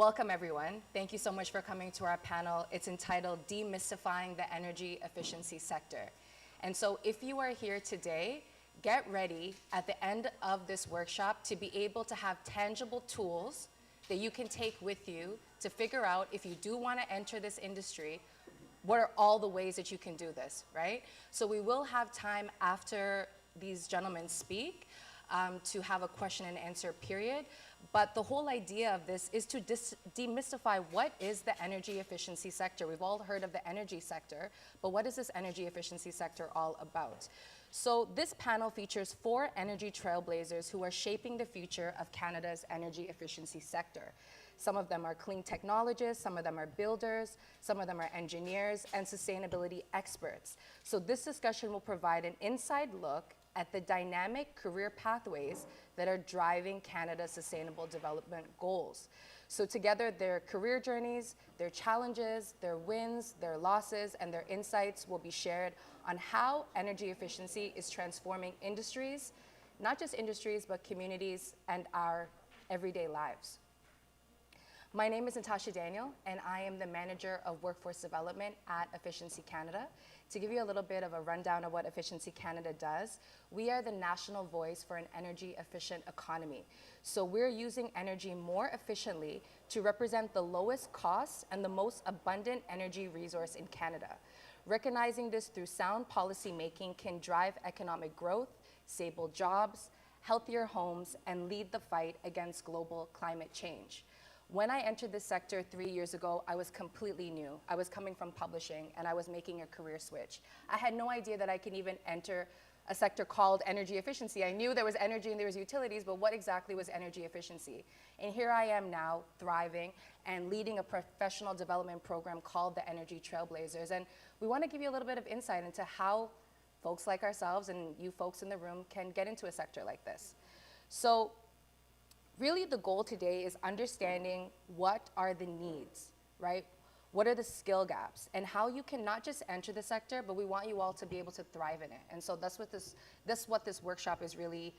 Welcome, everyone. Thank you so much for coming to our panel. It's entitled Demystifying the Energy Efficiency Sector. And so if you are here today, get ready at the end of this workshop to be able to have tangible tools that you can take with you to figure out if you do want to enter this industry, what are all the ways that you can do this, right? So we will have time after these gentlemen speak to have a question and answer period. But the whole idea of this is to demystify what is the energy efficiency sector. We've all heard of the energy sector, but what is this energy efficiency sector all about? So this panel features 4 energy trailblazers who are shaping the future of Canada's energy efficiency sector. Some of them are clean technologists, some of them are builders, some of them are engineers, and sustainability experts. So this discussion will provide an inside look at the dynamic career pathways that are driving Canada's sustainable development goals. So together, their career journeys, their challenges, their wins, their losses, and their insights will be shared on how energy efficiency is transforming industries, not just industries, but communities and our everyday lives. My name is Natasha Daniel, and I am the Manager of Workforce Development at Efficiency Canada. To give you a little bit of a rundown of what Efficiency Canada does, we are the national voice for an energy efficient economy. So we're using energy more efficiently to represent the lowest cost and the most abundant energy resource in Canada. Recognizing this through sound policy making can drive economic growth, stable jobs, healthier homes, and lead the fight against global climate change. When I entered this sector 3 years ago, I was completely new. I was coming from publishing, and I was making a career switch. I had no idea that I could even enter a sector called energy efficiency. I knew there was energy and there was utilities, but what exactly was energy efficiency? And here I am now, thriving and leading a professional development program called the Energy Trailblazers. And we want to give you a little bit of insight into how folks like ourselves and you folks in the room can get into a sector like this. So really, the goal today is understanding what are the needs, right? What are the skill gaps, and how you can not just enter the sector, but we want you all to be able to thrive in it. And so that's what this workshop is really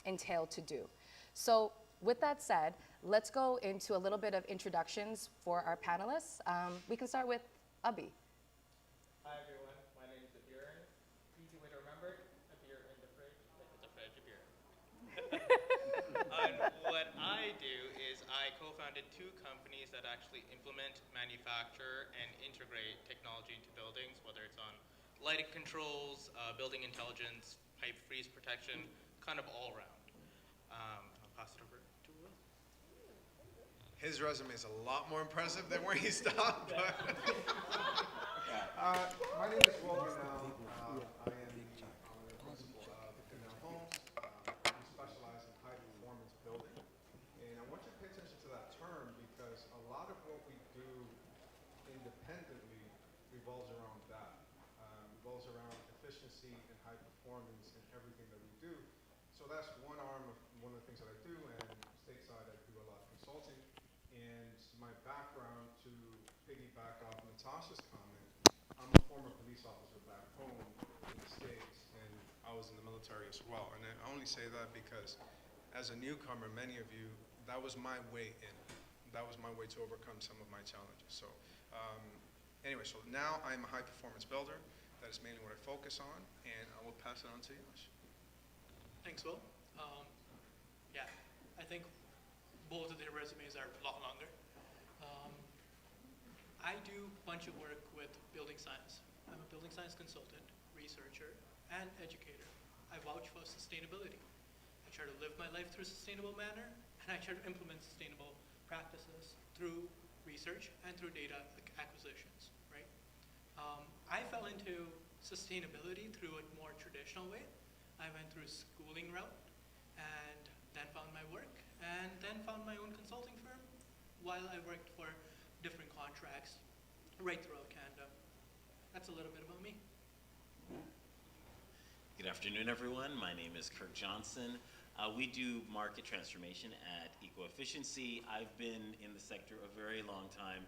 entailed to do. So with that said, let's go into a little bit of introductions for our panelists. We can start with Abhi. Hi everyone, my name is Abir. Easy way to remember it, Abir in the fridge, like it's a fridge Abir. And what I do is I co-founded 2 companies that actually implement, manufacture, and integrate technology into buildings, whether it's on lighting controls, building intelligence, pipe freeze protection, kind of all around. I'll pass it over to Will. His resume is a lot more impressive than where he stopped. But my name is Will Grinnell. I am the owner and principal of Grinnell Homes. We specialize in high performance building. And I want you to pay attention to that term because a lot of what we do independently revolves around that. Revolves around efficiency and high performance in everything that we do. So that's one arm of one of the things that I do, and stateside I do a lot of consulting. And my background, to piggyback off Natasha's comment, I'm a former police officer back home in the States, and I was in the military as well. And I only say that because as a newcomer, many of you, that was my way in. That was my way to overcome some of my challenges. So anyway, so now I'm a high performance builder. That is mainly what I focus on, and I will pass it on to Yash. Thanks, Will. Yeah, I think both of their resumes are a lot longer. I do a bunch of work with building science. I'm a building science consultant, researcher, and educator. I vouch for sustainability. I try to live my life through a sustainable manner, and I try to implement sustainable practices through research and through data acquisitions, right? I fell into sustainability through a more traditional way. I went through a schooling route and then found my work and then found my own consulting firm while I worked for different contracts right throughout Canada. That's a little bit about me. Good afternoon, everyone. My name is Kirk Johnson. We do market transformation at Eco-Efficiency. I've been in the sector a very long time.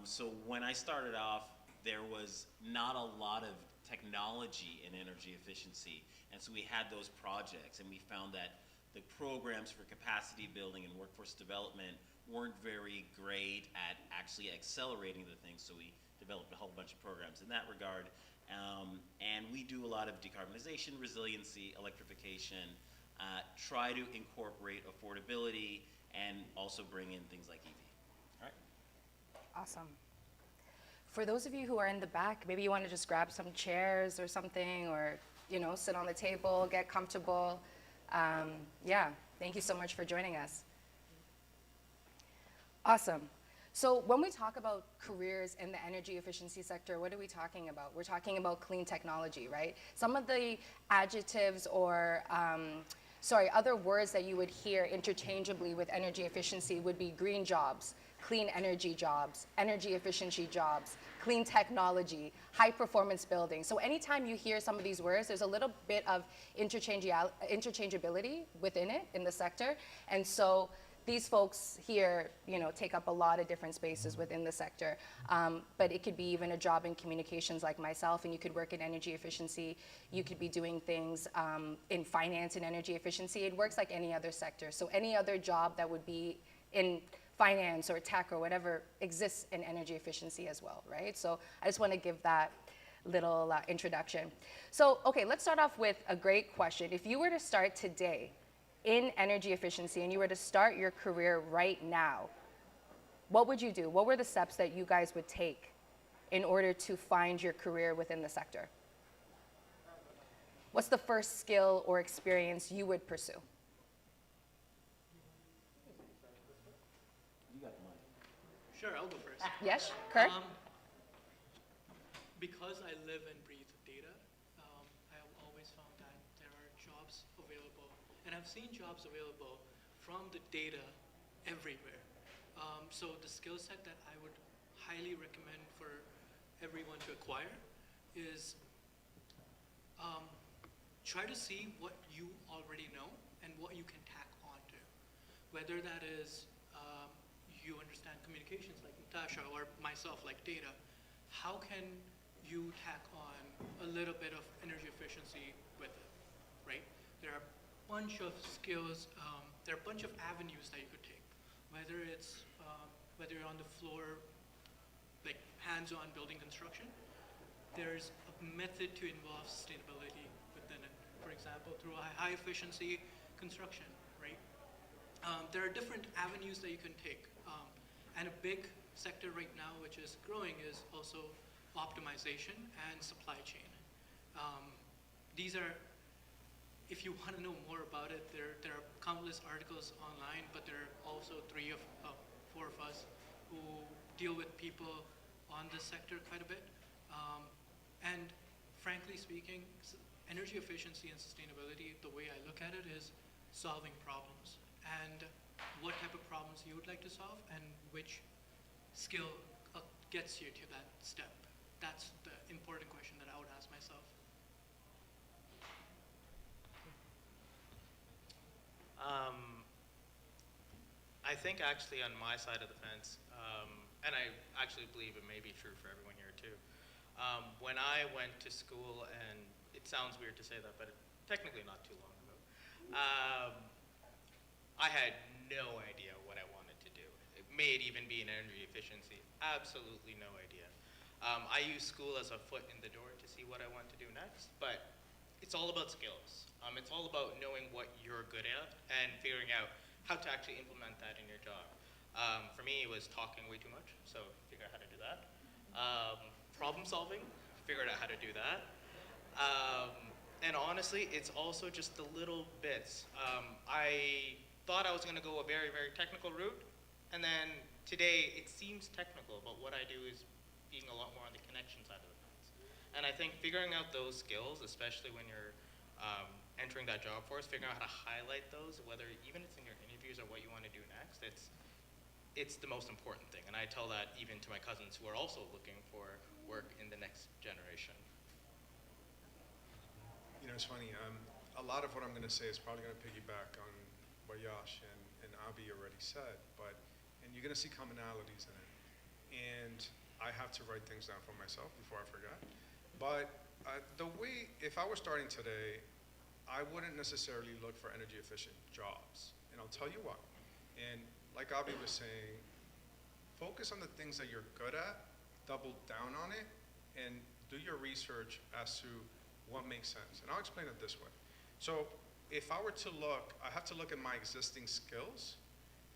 So when I started off, there was not a lot of technology in energy efficiency. And so we had those projects, and we found that the programs for capacity building and workforce development weren't very great at actually accelerating the things, so we developed a whole bunch of programs in that regard. And we do a lot of decarbonization, resiliency, electrification, try to incorporate affordability, and also bring in things like EV. All right. Awesome. For those of you who are in the back, maybe you want to just grab some chairs or something, or sit on the table, get comfortable. Yeah, thank you so much for joining us. Awesome. So when we talk about careers in the energy efficiency sector, what are we talking about? We're talking about clean technology, right? Some of the adjectives or other words that you would hear interchangeably with energy efficiency would be green jobs, clean energy jobs, energy efficiency jobs, clean technology, high performance building. So anytime you hear some of these words, there's a little bit of interchangeability within it in the sector. And so these folks here, take up a lot of different spaces within the sector. But it could be even a job in communications like myself, and you could work in energy efficiency. You could be doing things in finance and energy efficiency. It works like any other sector. So any other job that would be in finance or tech or whatever exists in energy efficiency as well, right? So I just want to give that little introduction. So, okay, let's start off with a great question. If you were to start today in energy efficiency and you were to start your career right now, what would you do? What were the steps that you guys would take in order to find your career within the sector? What's the first skill or experience you would pursue? You got the mic. Sure, I'll go first. Yes, Kurt? Because I live and breathe data, I have always found that there are jobs available, and I've seen jobs available from the data everywhere. So the skill set that I would highly recommend for everyone to acquire is try to see what you already know and what you can tack onto. Whether that is you understand communications like Natasha or myself like data, how can you tack on a little bit of energy efficiency with it, right? There are a bunch of skills, there are a bunch of avenues that you could take, whether it's, whether you're on the floor, like hands-on building construction, there's a method to involve sustainability within it. For example, through a high efficiency construction, right? There are different avenues that you can take. And a big sector right now, which is growing, is also optimization and supply chain. These are, if you want to know more about it, there are countless articles online, but there are also four of us who deal with people on this sector quite a bit. And frankly speaking, energy efficiency and sustainability, the way I look at it is solving problems. And what type of problems you would like to solve and which skill gets you to that step. That's the important question that I would ask myself. I think actually on my side of the fence, and I actually believe it may be true for everyone here too, when I went to school, and it sounds weird to say that, but technically not too long ago, I had no idea what I wanted to do. It may even be in energy efficiency, absolutely no idea. I use school as a foot in the door to see what I want to do next, but it's all about skills. It's all about knowing what you're good at and figuring out how to actually implement that in your job. For me, it was talking way too much, so figure out how to do that. Problem solving, figured out how to do that. And honestly, it's also just the little bits. I thought I was going to go a very, very technical route, and then today it seems technical, but what I do is being a lot more on the connection side of the fence. And I think figuring out those skills, especially when you're entering that job force, figuring out how to highlight those, whether even it's in your interviews or what you want to do next, it's the most important thing. And I tell that even to my cousins who are also looking for work in the next generation. You know, it's funny. A lot of what I'm going to say is probably going to piggyback on what Yash and Abhi already said, and you're going to see commonalities in it. And I have to write things down for myself before I forget. But if I were starting today, I wouldn't necessarily look for energy efficient jobs. And I'll tell you why. And like Avi was saying, focus on the things that you're good at, double down on it, and do your research as to what makes sense. And I'll explain it this way. So if I were to look, I have to look at my existing skills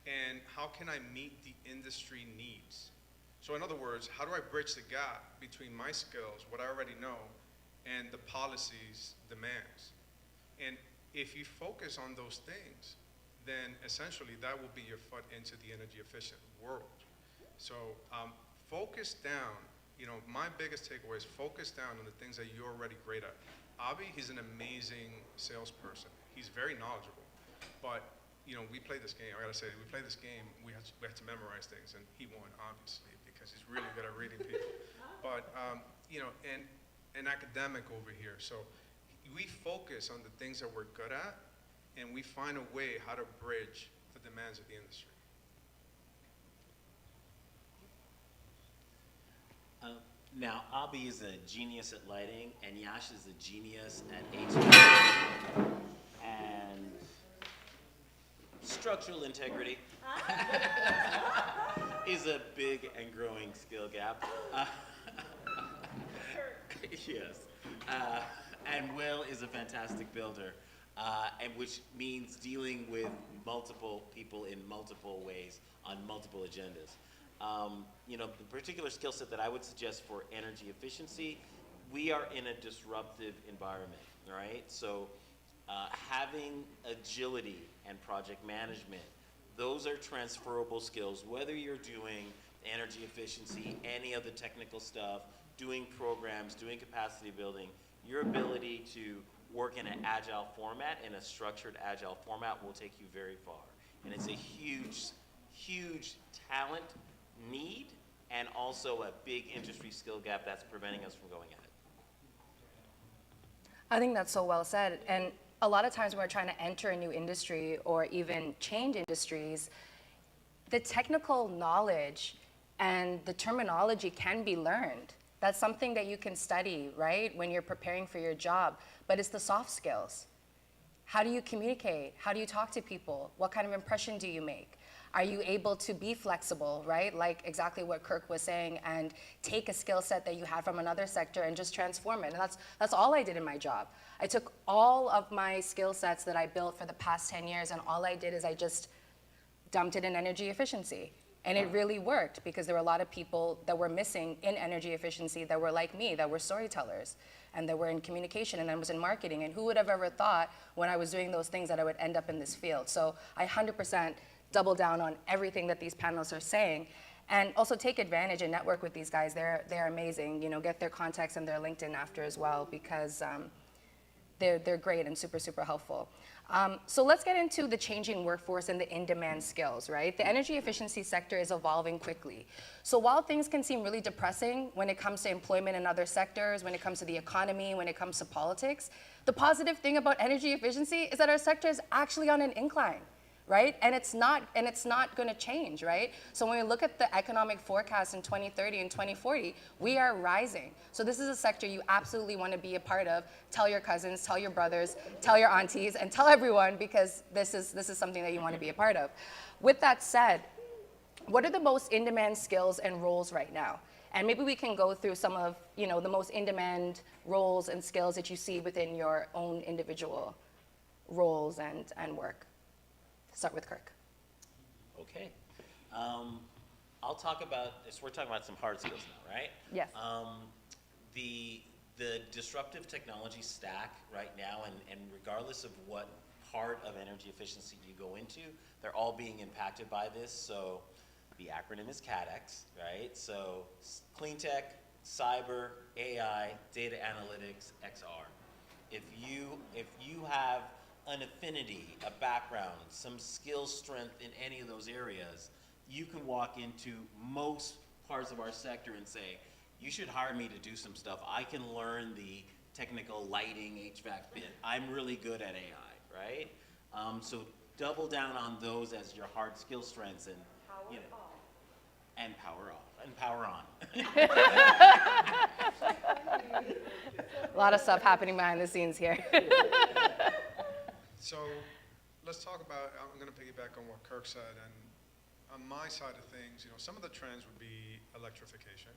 and how can I meet the industry needs. So in other words, how do I bridge the gap between my skills, what I already know, and the policies demands? And if you focus on those things, then essentially that will be your foot into the energy efficient world. So focus down, my biggest takeaway is focus down on the things that you're already great at. Avi, he's an amazing salesperson. He's very knowledgeable, but we play this game, I gotta say, we play this game, we have to memorize things, and he won, obviously, because he's really good at reading people. But, and an academic over here, so we focus on the things that we're good at, and we find a way how to bridge the demands of the industry. Now, Abi is a genius at lighting, and Yash is a genius at HVAC and structural integrity is a big and growing skill gap. Yes. And Will is a fantastic builder, and which means dealing with multiple people in multiple ways on multiple agendas. The particular skill set that I would suggest for energy efficiency, we are in a disruptive environment, right? So having agility and project management, those are transferable skills, whether you're doing energy efficiency, any of the technical stuff, doing programs, doing capacity building, your ability to work in an agile format, in a structured agile format will take you very far. And it's a huge, huge talent need and also a big industry skill gap that's preventing us from going ahead. I think that's so well said. And a lot of times when we're trying to enter a new industry or even change industries, the technical knowledge and the terminology can be learned. That's something that you can study, right, when you're preparing for your job. But it's the soft skills. How do you communicate? How do you talk to people? What kind of impression do you make? Are you able to be flexible, right? Like exactly what Kirk was saying, and take a skill set that you had from another sector and just transform it. And that's all I did in my job. I took all of my skill sets that I built for the past 10 years, and all I did is I just dumped it in energy efficiency. And it really worked because there were a lot of people that were missing in energy efficiency that were like me, that were storytellers, and that were in communication, and I was in marketing. And who would have ever thought when I was doing those things that I would end up in this field? So I 100% double down on everything that these panelists are saying, and also take advantage and network with these guys. They're amazing. Get their contacts and their LinkedIn after as well, because they're great and super, super helpful. So let's get into the changing workforce and the in-demand skills, right? The energy efficiency sector is evolving quickly. So while things can seem really depressing when it comes to employment in other sectors, when it comes to the economy, when it comes to politics, the positive thing about energy efficiency is that our sector is actually on an incline, right? And it's not going to change, right? So when we look at the economic forecast in 2030 and 2040, we are rising. So this is a sector you absolutely want to be a part of. Tell your cousins, tell your brothers, tell your aunties, and tell everyone, because this is something that you want to be a part of. With that said, what are the most in-demand skills and roles right now? And maybe we can go through some of the most in-demand roles and skills that you see within your own individual roles and work. Start with Kirk. Okay. I'll talk about this. We're talking about some hard skills now, right? Yes. The disruptive technology stack right now, and regardless of what part of energy efficiency you go into, they're all being impacted by this. So the acronym is CADX, right? So clean tech, cyber, AI, data analytics, XR. If you have an affinity, a background, some skill strength in any of those areas, you can walk into most parts of our sector and say, you should hire me to do some stuff. I can learn the technical lighting, HVAC bit. I'm really good at AI, right? So double down on those as your hard skill strengths, and and power off and power on. A lot of stuff happening behind the scenes here. So let's talk about, I'm going to piggyback on what Kirk said, and on my side of things, some of the trends would be electrification,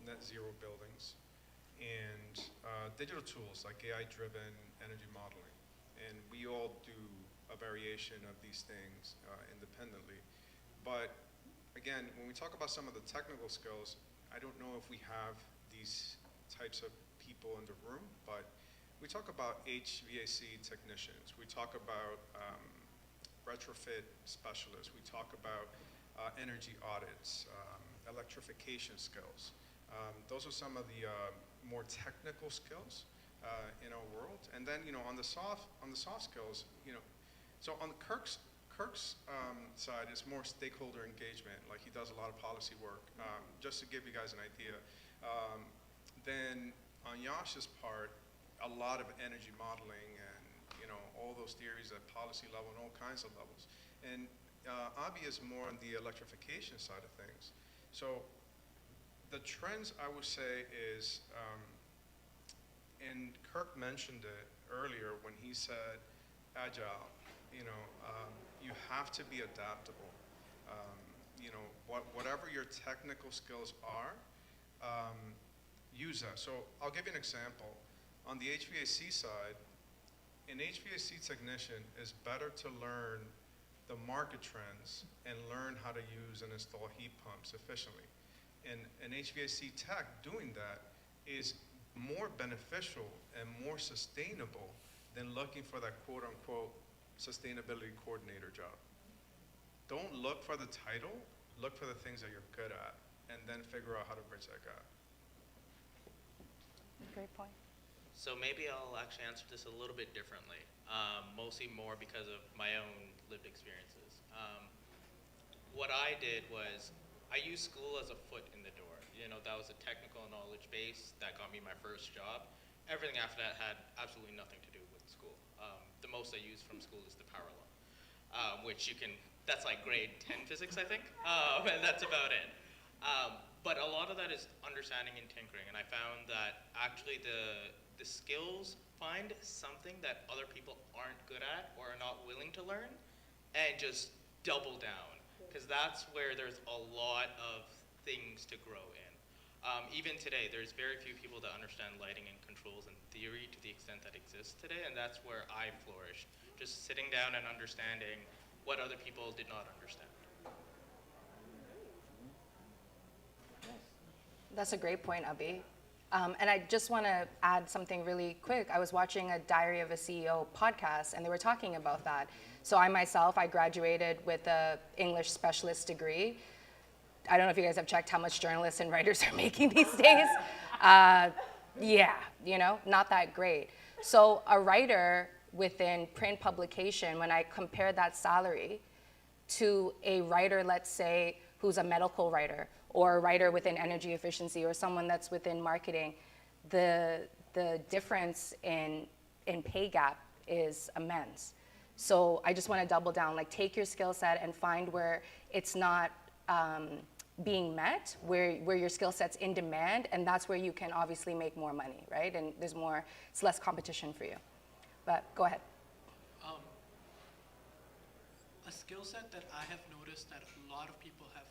net zero buildings, and digital tools like AI-driven energy modeling. And we all do a variation of these things independently. But again, when we talk about some of the technical skills, I don't know if we have these types of people in the room, but we talk about HVAC technicians. We talk about retrofit specialists. We talk about energy audits, electrification skills. Those are some of the more technical skills in our world. And then, on the soft skills, so on Kirk's side is more stakeholder engagement. Like he does a lot of policy work. Just to give you guys an idea. Then on Yash's part, a lot of energy modeling and all those theories at policy level and all kinds of levels. And Avi is more on the electrification side of things. So the trends I would say is, and Kirk mentioned it earlier when he said agile. You have to be adaptable. Whatever your technical skills are, use that. So I'll give you an example. On the HVAC side, an HVAC technician is better to learn the market trends and learn how to use and install heat pumps efficiently. And an HVAC tech doing that is more beneficial and more sustainable than looking for that quote-unquote sustainability coordinator job. Don't look for the title, look for the things that you're good at, and then figure out how to bridge that gap. Great point. So maybe I'll actually answer this a little bit differently, mostly more because of my own lived experiences. What I did was I used school as a foot in the door. That was a technical knowledge base that got me my first job. Everything after that had absolutely nothing to do with school. The most I used from school is the power law, which that's like grade 10 physics, I think, and that's about it. But a lot of that is understanding and tinkering, and I found that actually the skills, find something that other people aren't good at or are not willing to learn, and just double down, because that's where there's a lot of things to grow in. Even today, there's very few people that understand lighting and controls and theory to the extent that exists today, and that's where I flourished, just sitting down and understanding what other people did not understand. That's a great point, Abhi. And I just want to add something really quick. I was watching a Diary of a CEO podcast, and they were talking about that. So I graduated with an English specialist degree. I don't know if you guys have checked how much journalists and writers are making these days. Not that great. So a writer within print publication, when I compare that salary to a writer, let's say, who's a medical writer, or a writer within energy efficiency, or someone that's within marketing, the difference in pay gap is immense. So I just want to double down, like take your skill set and find where it's not being met, where your skill set's in demand, and that's where you can obviously make more money, right? And it's less competition for you. But go ahead. A skill set that I have noticed that a lot of people have,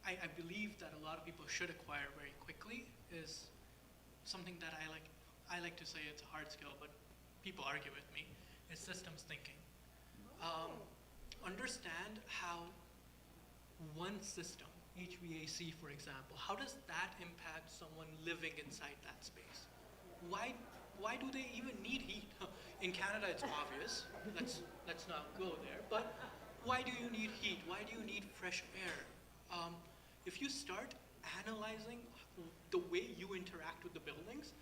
I believe that a lot of people should acquire very quickly, is something that I like to say it's a hard skill, but people argue with me, is systems thinking. Understand how one system, HVAC for example, how does that impact someone living inside that space? Why do they even need heat? In Canada it's obvious, let's not go there, but why do you need heat? Why do you need fresh air? If you start analyzing the way you interact with the buildings,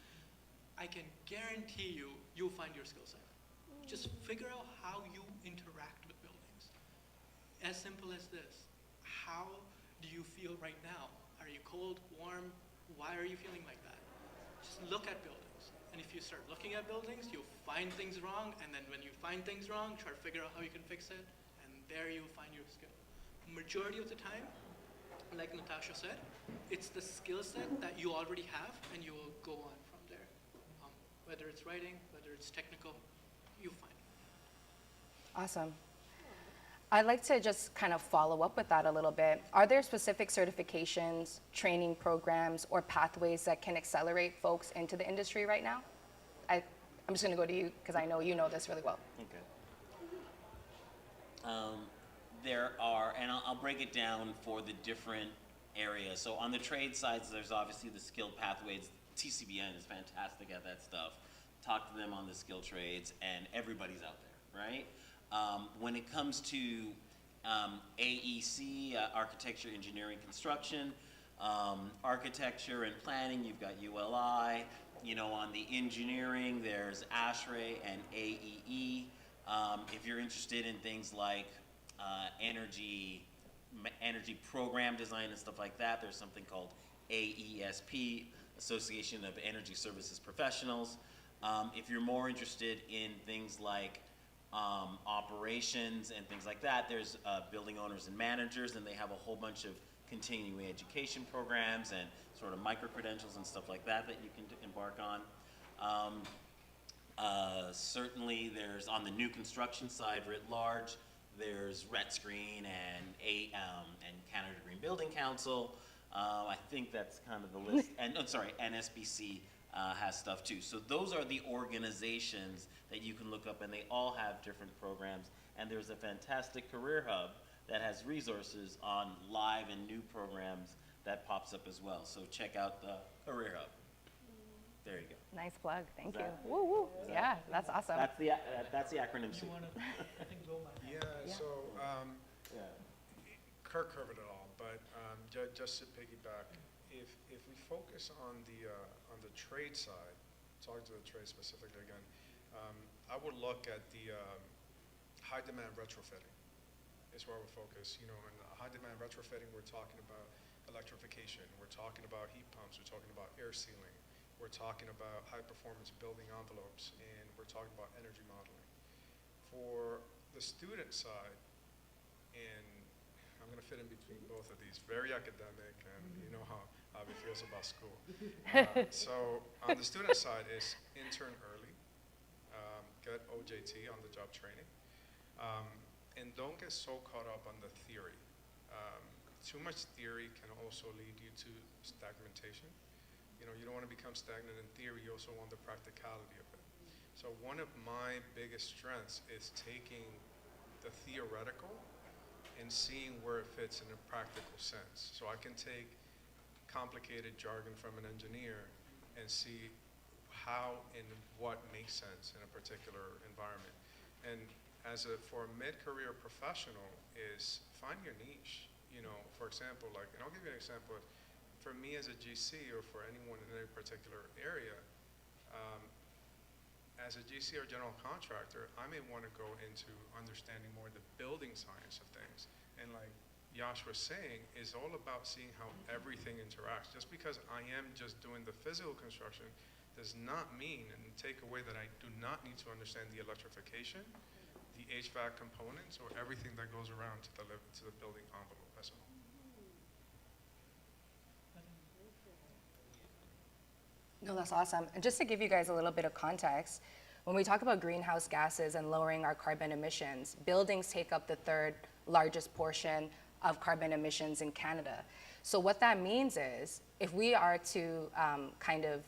I can guarantee you'll find your skill set. Just figure out how you interact with buildings. As simple as this. How do you feel right now? Are you cold, warm? Why are you feeling like that? Just look at buildings. And if you start looking at buildings, you'll find things wrong, and then when you find things wrong, try to figure out how you can fix it, and there you'll find your skill. Majority of the time, like Natasha said, it's the skill set that you already have, and you will go on from there. Whether it's writing, whether it's technical, you'll find it. Awesome. I'd like to just kind of follow up with that a little bit. Are there specific certifications, training programs, or pathways that can accelerate folks into the industry right now? I'm just going to go to you because I know you know this really well. Okay. There are, and I'll break it down for the different areas. So on the trade sides, there's obviously the skill pathways. TCBN is fantastic at that stuff. Talk to them on the skill trades, and everybody's out there, right? When it comes to AEC, architecture, engineering, construction, architecture and planning, you've got ULI. You know, on the engineering, there's ASHRAE and AEE. If you're interested in things like energy program design and stuff like that, there's something called AESP, Association of Energy Services Professionals. If you're more interested in things like operations and things like that, there's building owners and managers, and they have a whole bunch of continuing education programs and sort of micro-credentials and stuff like that that you can embark on. Certainly there's, on the new construction side writ large, there's RETScreen and Canada Green Building Council. I think that's kind of the list. And NSBC has stuff too. So those are the organizations that you can look up, and they all have different programs. And there's a fantastic career hub that has resources on live and new programs that pops up as well. So check out the career hub. There you go. Nice plug. Thank you. Exactly. Woo woo. Yeah, that's awesome. That's the acronym. You want to, I think, go, Mike. Yeah, so Yeah. Kirk covered it all, but just to piggyback, if we focus on the trade side, talking to the trade specifically again, I would look at the high demand retrofitting. Is where we're focused. You know, in high demand retrofitting, we're talking about electrification. We're talking about heat pumps. We're talking about air sealing. We're talking about high performance building envelopes, and we're talking about energy modeling. For the student side, and I'm going to fit in between both of these, very academic, and you know how Avi feels about school. So on the student side is intern early, get OJT, on the job training, and don't get so caught up on the theory. Too much theory can also lead you to stagnation. You know, you don't want to become stagnant in theory, you also want the practicality of it. So one of my biggest strengths is taking the theoretical and seeing where it fits in a practical sense. So I can take complicated jargon from an engineer and see how and what makes sense in a particular environment. And for a mid-career professional is find your niche. You know, for example, like, and I'll give you an example. For me as a GC, or for anyone in any particular area, as a GC or general contractor, I may want to go into understanding more the building science of things. And like Yash was saying, is all about seeing how everything interacts. Just because I am just doing the physical construction does not mean and take away that I do not need to understand the electrification, the HVAC components, or everything that goes around to the building envelope as well. No, that's awesome. And just to give you guys a little bit of context, when we talk about greenhouse gases and lowering our carbon emissions, buildings take up the third largest portion of carbon emissions in Canada. So what that means is, if we are to kind of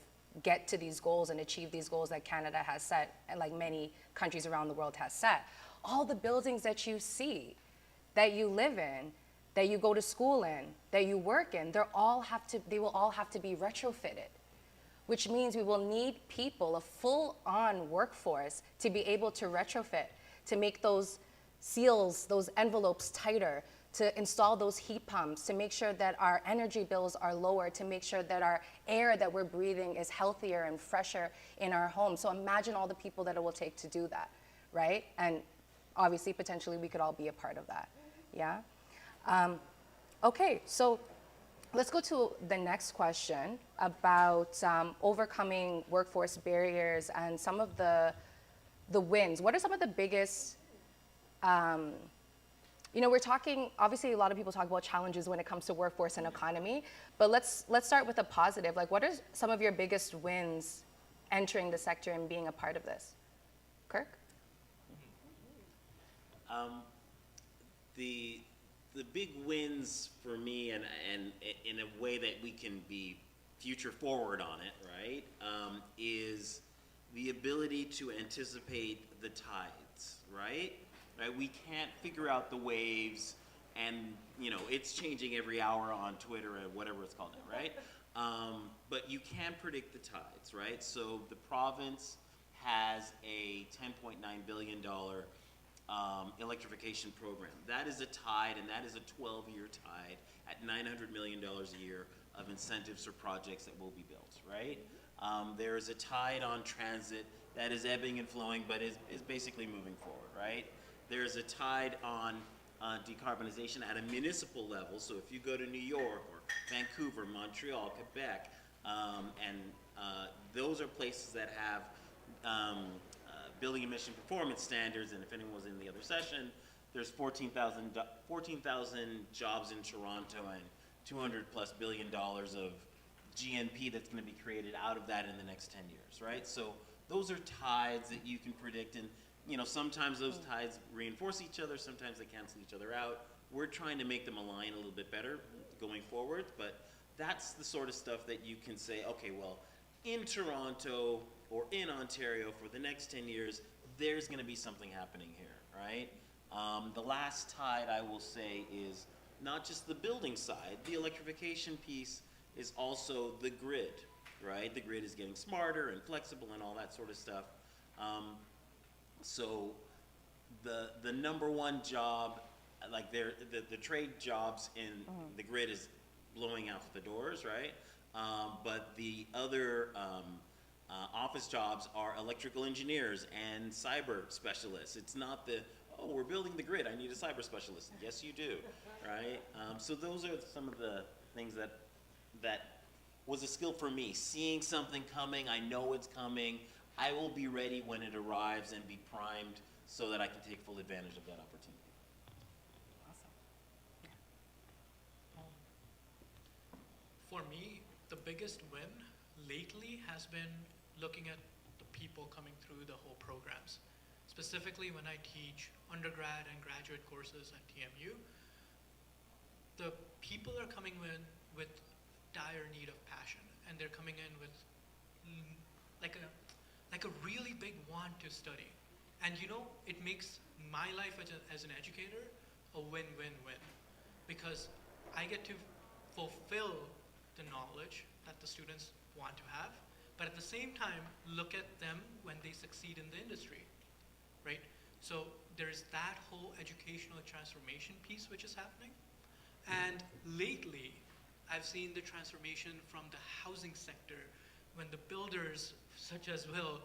get to these goals and achieve these goals that Canada has set, and like many countries around the world has set, all the buildings that you see, that you live in, that you go to school in, that you work in, they will all have to be retrofitted, which means we will need people, a full-on workforce, to be able to retrofit, to make those seals, those envelopes tighter, to install those heat pumps, to make sure that our energy bills are lower, to make sure that our air that we're breathing is healthier and fresher in our homes. So imagine all the people that it will take to do that, right? And obviously, potentially, we could all be a part of that, yeah? Okay, so let's go to the next question about overcoming workforce barriers and some of the wins. What are some of the biggest, you know, we're talking, obviously a lot of people talk about challenges when it comes to workforce and economy, but let's start with a positive. Like, what are some of your biggest wins entering the sector and being a part of this? Kirk? the the big wins for me, and in a way that we can be future forward on it, right, is the ability to anticipate the tides, right? Right? We can't figure out the waves, and it's changing every hour on Twitter or whatever it's called now, right? But you can predict the tides, right? So the province has a $10.9 billion electrification program. That is a tide, and that is a 12-year tide at $900 million a year of incentives for projects that will be built, right? There is a tide on transit that is ebbing and flowing, but is basically moving forward, right? There's a tide on decarbonization at a municipal level. So if you go to New York or Vancouver, Montreal, Quebec, and those are places that have building emission performance standards, and if anyone was in the other session, there's 14,000 jobs in Toronto and $200+ billion of GNP that's going to be created out of that in the next 10 years, right? So those are tides that you can predict, and sometimes those tides reinforce each other, sometimes they cancel each other out. We're trying to make them align a little bit better going forward, but that's the sort of stuff that you can say, okay, well, in Toronto or in Ontario for the next 10 years, there's going to be something happening here, right? The last tide, I will say, is not just the building side. The electrification piece is also the grid, right? The grid is getting smarter and flexible and all that sort of stuff. So the number one job, like the trade jobs in the grid is blowing out the doors, right? But the other office jobs are electrical engineers and cyber specialists. It's not oh, we're building the grid, I need a cyber specialist. Yes, you do, right? So those are some of the things that was a skill for me. Seeing something coming, I know it's coming. I will be ready when it arrives and be primed so that I can take full advantage of that opportunity. For me, the biggest win lately has been looking at the people coming through the whole programs. Specifically when I teach undergrad and graduate courses at TMU, the people are coming in with dire need of passion, and they're coming in with like a really big want to study. And it makes my life as an educator a win-win-win, because I get to fulfill the knowledge that the students want to have, but at the same time look at them when they succeed in the industry, right? So there's that whole educational transformation piece which is happening. And lately, I've seen the transformation from the housing sector when the builders, such as Will,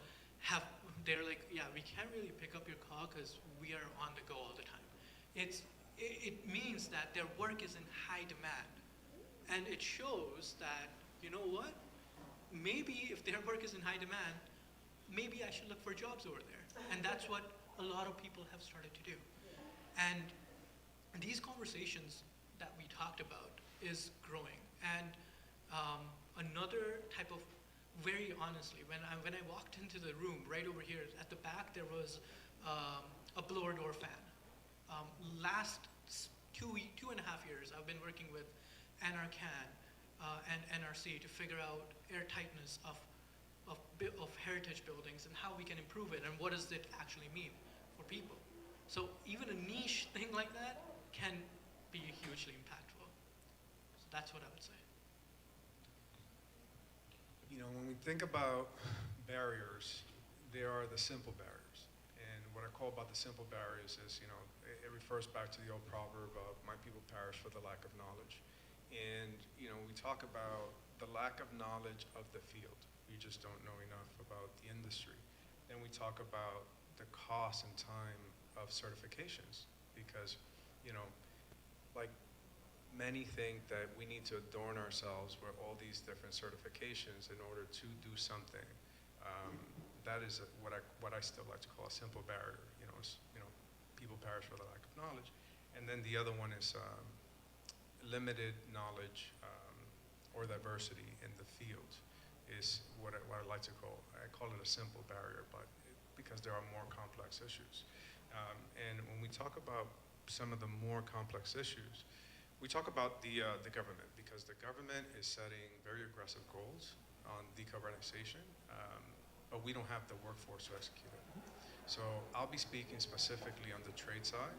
they're like, yeah, we can't really pick up your call because we are on the go all the time. It means that their work is in high demand. And it shows that, you know what, maybe if their work is in high demand, maybe I should look for jobs over there. And that's what a lot of people have started to do. And these conversations that we talked about is growing. And another type of, very honestly, when I walked into the room, right over here at the back, there was a blower door fan. Last 2.5 years, I've been working with NRCan and NRC to figure out airtightness of heritage buildings and how we can improve it and what does it actually mean for people. So even a niche thing like that can be hugely impactful. So that's what I would say. When we think about barriers, there are the simple barriers. And what I call about the simple barriers is, it refers back to the old proverb of my people perish for the lack of knowledge. And, we talk about the lack of knowledge of the field. We just don't know enough about the industry. Then we talk about the cost and time of certifications because, like many think that we need to adorn ourselves with all these different certifications in order to do something. That is what I still like to call a simple barrier. People perish for the lack of knowledge. And then the other one is limited knowledge or diversity in the field is what I like to call. I call it a simple barrier, but because there are more complex issues. And when we talk about some of the more complex issues. We talk about the government, because the government is setting very aggressive goals on decarbonization, but we don't have the workforce to execute it. So I'll be speaking specifically on the trade side,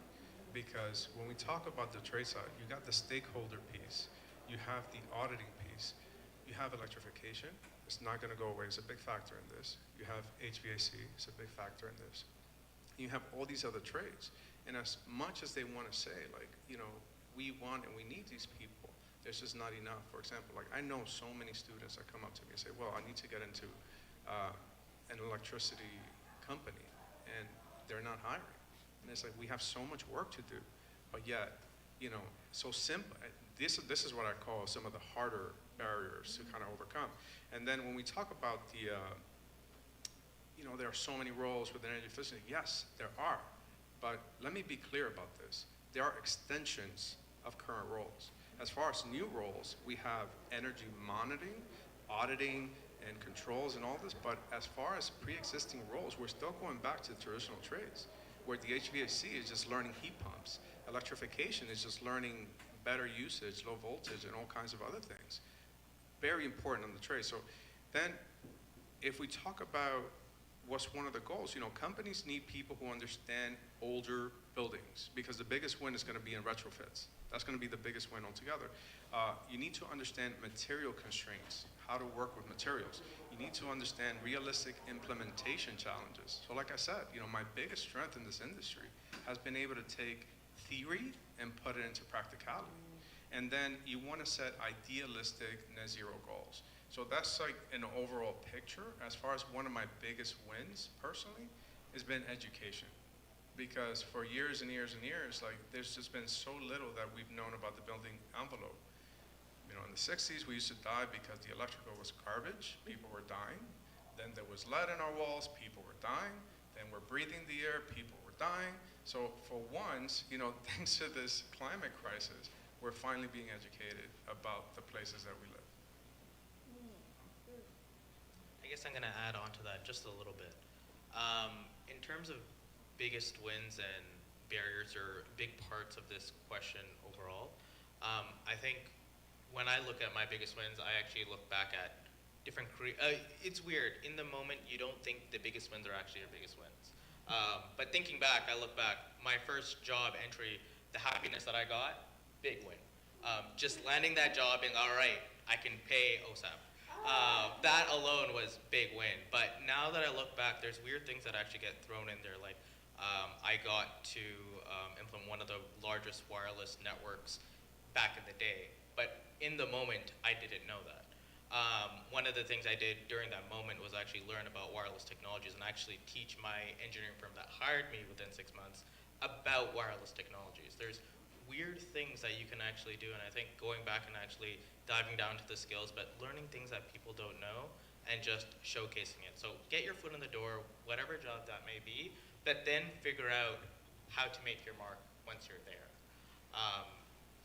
because when we talk about the trade side, you got the stakeholder piece, you have the auditing piece, you have electrification. It's not going to go away. It's a big factor in this. You have HVAC. It's a big factor in this. You have all these other trades. And as much as they want to say, like, you know, we want and we need these people, there's just not enough. For example, like, I know so many students that come up to me and say, well, I need to get into an electricity company, and they're not hiring. And it's like, we have so much work to do, but yet, you know, so simple. This is what I call some of the harder barriers to kind of overcome. And then when we talk about the, you know, there are so many roles with energy efficiency. Yes, there are, but let me be clear about this. There are extensions of current roles. As far as new roles, we have energy monitoring, auditing, and controls and all this, but as far as pre-existing roles, we're still going back to traditional trades, where the HVAC is just learning heat pumps. Electrification is just learning better usage, low voltage, and all kinds of other things. Very important on the trade. So then, if we talk about what's one of the goals, you know, companies need people who understand older buildings, because the biggest win is going to be in retrofits. That's going to be the biggest win altogether. You need to understand material constraints, how to work with materials. You need to understand realistic implementation challenges. So like I said, you know, my biggest strength in this industry has been able to take theory and put it into practicality. And then you want to set idealistic net zero goals. So that's like an overall picture. As far as one of my biggest wins personally has been education. Because for years and years and years, like, there's just been so little that we've known about the building envelope. You know, in the 60s, we used to die because the electrical was garbage, people were dying. Then there was lead in our walls, people were dying. Then we're breathing the air, people were dying. So for once, you know, thanks to this climate crisis, we're finally being educated about the places that we live. I guess I'm going to add on to that just a little bit. In terms of biggest wins and barriers, or big parts of this question overall, I think when I look at my biggest wins, I actually look back at different it's weird. In the moment, you don't think the biggest wins are actually your biggest wins. But thinking back, I look back, my first job entry, the happiness that I got, big win. Just landing that job and, all right, I can pay OSAP. That alone was big win. But now that I look back, there's weird things that actually get thrown in there. Like, I got to implement one of the largest wireless networks back in the day. But in the moment, I didn't know that. One of the things I did during that moment was actually learn about wireless technologies and actually teach my engineering firm that hired me within 6 months about wireless technologies. There's weird things that you can actually do, and I think going back and actually diving down to the skills, but learning things that people don't know and just showcasing it. So get your foot in the door, whatever job that may be, but then figure out how to make your mark once you're there.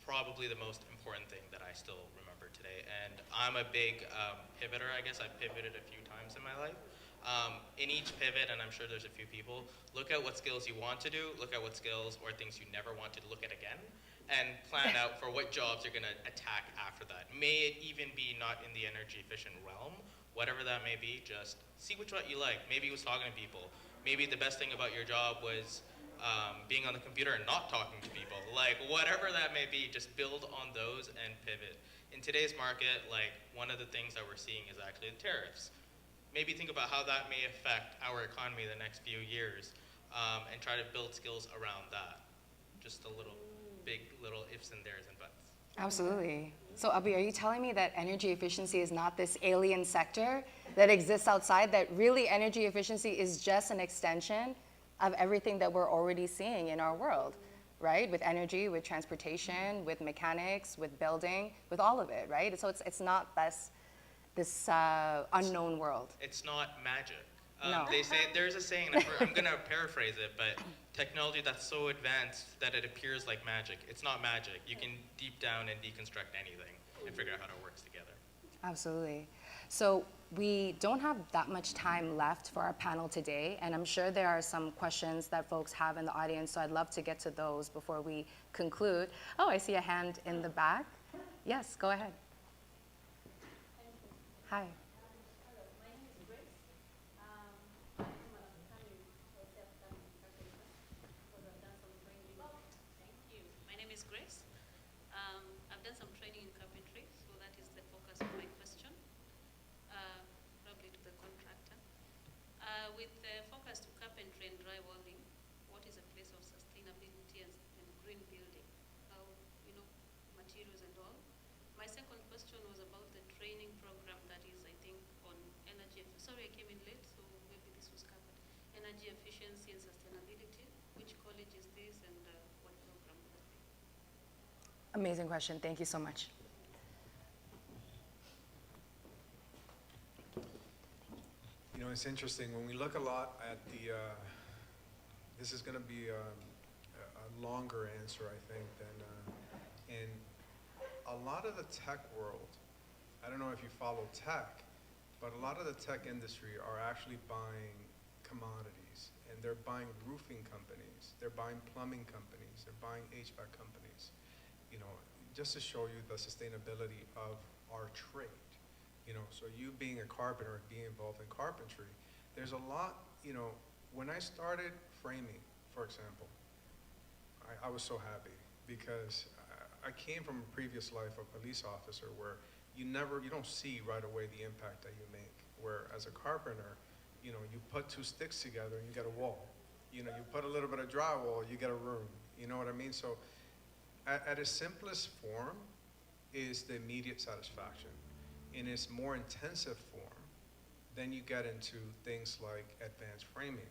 Probably the most important thing that I still remember today. And I'm a big pivoter, I guess. I've pivoted a few times in my life. In each pivot, and I'm sure there's a few people, look at what skills you want to do, look at what skills or things you never want to look at again, and plan out for what jobs you're going to attack after that. May it even be not in the energy efficient realm, whatever that may be, just see which one you like. Maybe it was talking to people. Maybe the best thing about your job was being on the computer and not talking to people. Like, whatever that may be, just build on those and pivot. In today's market, like, one of the things that we're seeing is actually the tariffs. Maybe think about how that may affect our economy the next few years, and try to build skills around that. Just a little, big little ifs and theirs and buts. Absolutely. So Abhi, are you telling me that energy efficiency is not this alien sector that exists outside, that really energy efficiency is just an extension of everything that we're already seeing in our world, right? With energy, with transportation, with mechanics, with building, with all of it, right? So it's not this unknown world. It's not magic. No. They say, there's a saying, I'm going to paraphrase it, but technology that's so advanced that it appears like magic. It's not magic. You can deep down and deconstruct anything and figure out how it works together. Absolutely. So we don't have that much time left for our panel today, and I'm sure there are some questions that folks have in the audience, so I'd love to get to those before we conclude. Oh, I see a hand in the back. Yes, go ahead. Hi. Hello, my name is Grace. I'm an upcoming self-upcoming carpenter because I've done some training. Thank you. My name is Grace. I've done some training in carpentry, so that is the focus of my question, probably to the contractor. With the focus to carpentry and drywalling, what is a place of sustainability and green building? How, materials and all. My second question was about the training program that is, I think, on energy. Sorry, I came in late, so maybe this was covered. Energy efficiency and sustainability. Which college is this, and what program will it be? Amazing question. Thank you so much. You know, it's interesting, when we look a lot at the, this is gonna be a longer answer, I think, than, and a lot of the tech world, I don't know if you follow tech, but a lot of the tech industry are actually buying commodities, and they're buying roofing companies, they're buying plumbing companies, they're buying HVAC companies, just to show you the sustainability of our trade. So you being a carpenter, being involved in carpentry, there's a lot, when I started framing, for example, I was so happy because I came from a previous life, a police officer, where you don't see right away the impact that you make. Where as a carpenter, you put two sticks together and you get a wall. You put a little bit of drywall, you get a room. You know what I mean? So at its simplest form is the immediate satisfaction. In its more intensive form, then you get into things like advanced framing.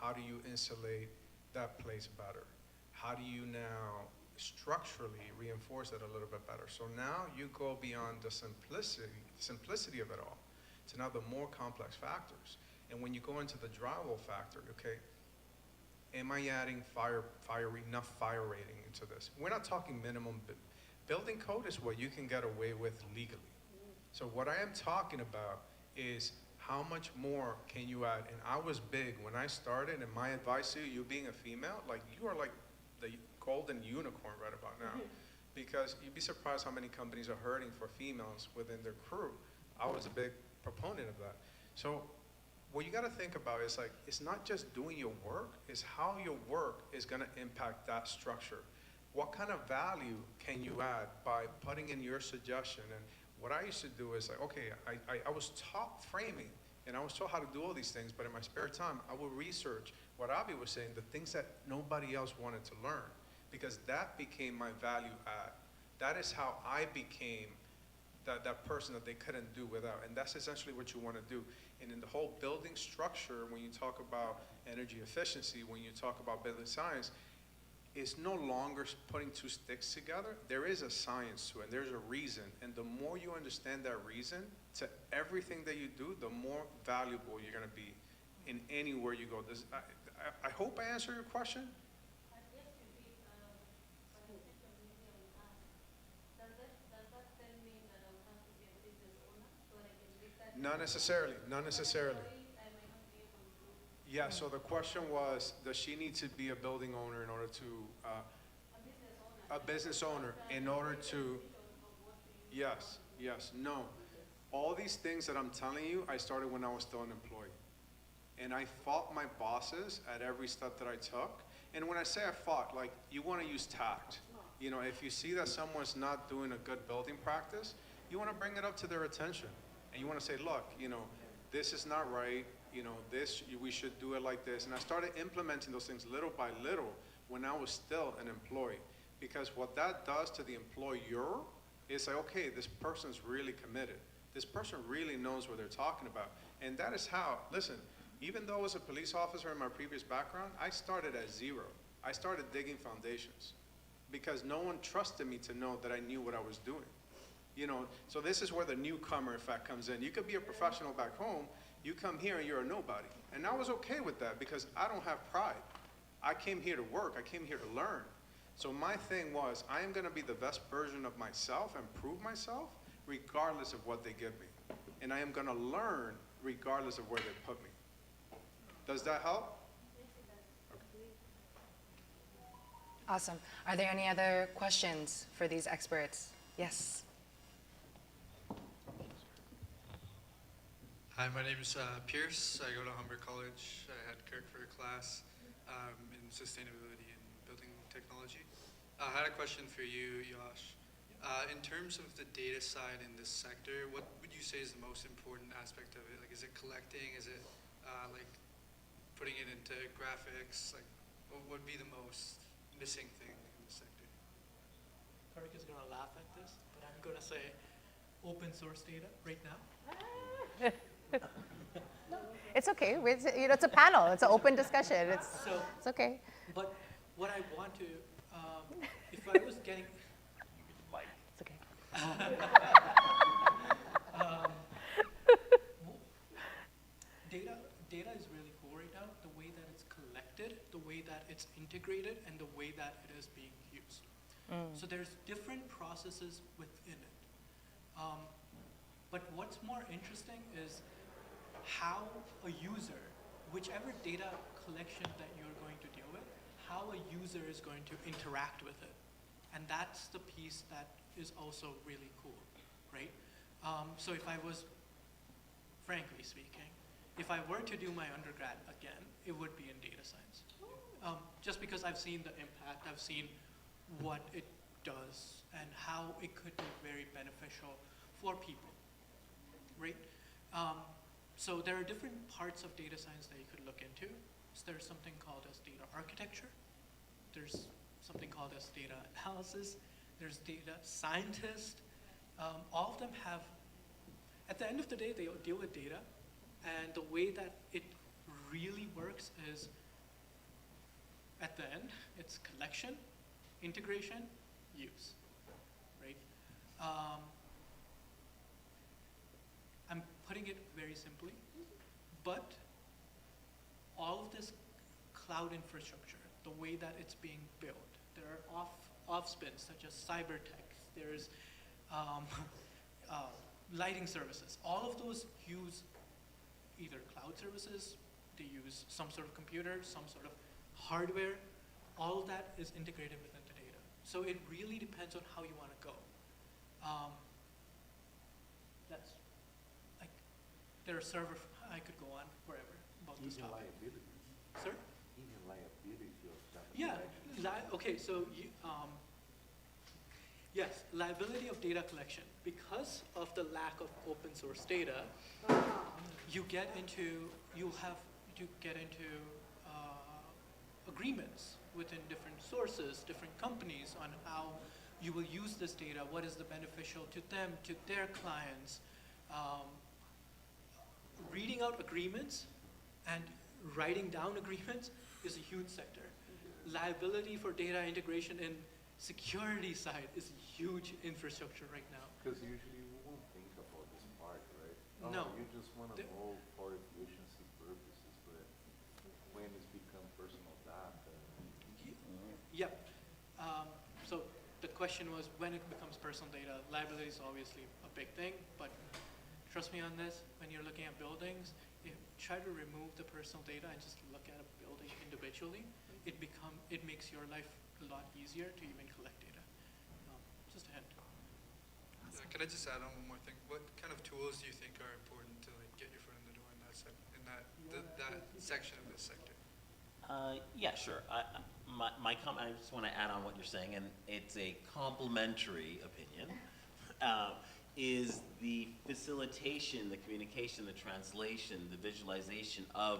How do you insulate that place better? How do you now structurally reinforce it a little bit better? So now you go beyond the simplicity of it all to now the more complex factors. And when you go into the drywall factor, okay, am I adding enough fire rating into this? We're not talking minimum. Building code is what you can get away with legally. So what I am talking about is how much more can you add? And I was big when I started, and my advice to you being a female, like you are like the golden unicorn right about now. Because you'd be surprised how many companies are hurting for females within their crew. I was a big proponent of that. So what you gotta think about is like, it's not just doing your work, it's how your work is gonna impact that structure. What kind of value can you add by putting in your suggestion? And what I used to do is like, okay, I was taught framing, and I was taught how to do all these things, but in my spare time, I would research what Avi was saying, the things that nobody else wanted to learn, because that became my value add. That is how I became that person that they couldn't do without, and that's essentially what you want to do. And in the whole building structure, when you talk about energy efficiency, when you talk about building science, it's no longer putting two sticks together. There is a science to it, and there's a reason. And the more you understand that reason to everything that you do, the more valuable you're gonna be in anywhere you go. I hope I answered your question. Yes, you did. But the question maybe I will ask, does that tell me that I'll have to be a business owner so that I can make that? Not necessarily, not necessarily. I might not be able to. Yeah, so the question was, does she need to be a building owner in order to, a business owner in order to, yes, no. All these things that I'm telling you, I started when I was still an employee. And I fought my bosses at every step that I took. And when I say I fought, like, you want to use tact. If you see that someone's not doing a good building practice, you want to bring it up to their attention. And you want to say, look, this is not right. We should do it like this. And I started implementing those things little by little when I was still an employee. Because what that does to the employer is like, okay, this person's really committed. This person really knows what they're talking about. And that is how, listen, even though I was a police officer in my previous background, I started at zero. I started digging foundations because no one trusted me to know that I knew what I was doing. So this is where the newcomer effect comes in. You could be a professional back home, you come here and you're a nobody. And I was okay with that because I don't have pride. I came here to work, I came here to learn. So my thing was, I am gonna be the best version of myself and prove myself regardless of what they give me. And I am going to learn regardless of where they put me. Does that help? Awesome. Are there any other questions for these experts? Yes. Hi, my name is Pierce. I go to Humber College. I had Kirk for a class in sustainability and building technology. I had a question for you, Yash. In terms of the data side in this sector, what would you say is the most important aspect of it? Like, is it collecting? Is it like putting it into graphics? Like, what would be the most missing thing in the sector? Kirk is going to laugh at this, but I'm going to say open source data right now. It's okay. It's a panel. It's an open discussion. It's okay. But what I want to, if I was getting, It's okay. data is really cool right now. The way that it's collected, the way that it's integrated, and the way that it is being used. So there's different processes within it. But what's more interesting is how a user, whichever data collection that you're going to deal with, how a user is going to interact with it. And that's the piece that is also really cool, right? So if I was, frankly speaking, if I were to do my undergrad again, it would be in data science. Just because I've seen the impact, I've seen what it does and how it could be very beneficial for people, right? So there are different parts of data science that you could look into. So there's something called as data architecture. There's something called as data analysis. There's data scientist. All of them have, at the end of the day, they deal with data. And the way that it really works is, at the end, it's collection, integration, use, right? I'm putting it very simply, but all of this cloud infrastructure, the way that it's being built, there are off spins such as cyber tech, there's lighting services. All of those use either cloud services, they use some sort of computer, some sort of hardware. All of that is integrated within the data. So it really depends on how you want to go. That's like, there are server, I could go on forever about this topic. Liability. Sir? Even liability of data Yeah, collection. okay, so yes, liability of data collection. Because of the lack of open source data, you get into agreements within different sources, different companies on how you will use this data, what is the beneficial to them, to their clients. Reading out agreements and writing down agreements is a huge sector. Liability for data integration in security side is a huge infrastructure right now. Because usually we won't think about this part, right? No. You just want to know for efficiency purposes, but when it's become personal data. Yep. So the question was, when it becomes personal data, liability is obviously a big thing, but trust me on this, when you're looking at buildings, try to remove the personal data and just look at a building individually. It makes your life a lot easier to even collect data. Just a hint. Can I just add on one more thing? What kind of tools do you think are important to like get your foot in the door in that section of this sector? Yeah, sure. My comment, I just want to add on what you're saying, and it's a complementary opinion, is the facilitation, the communication, the translation, the visualization of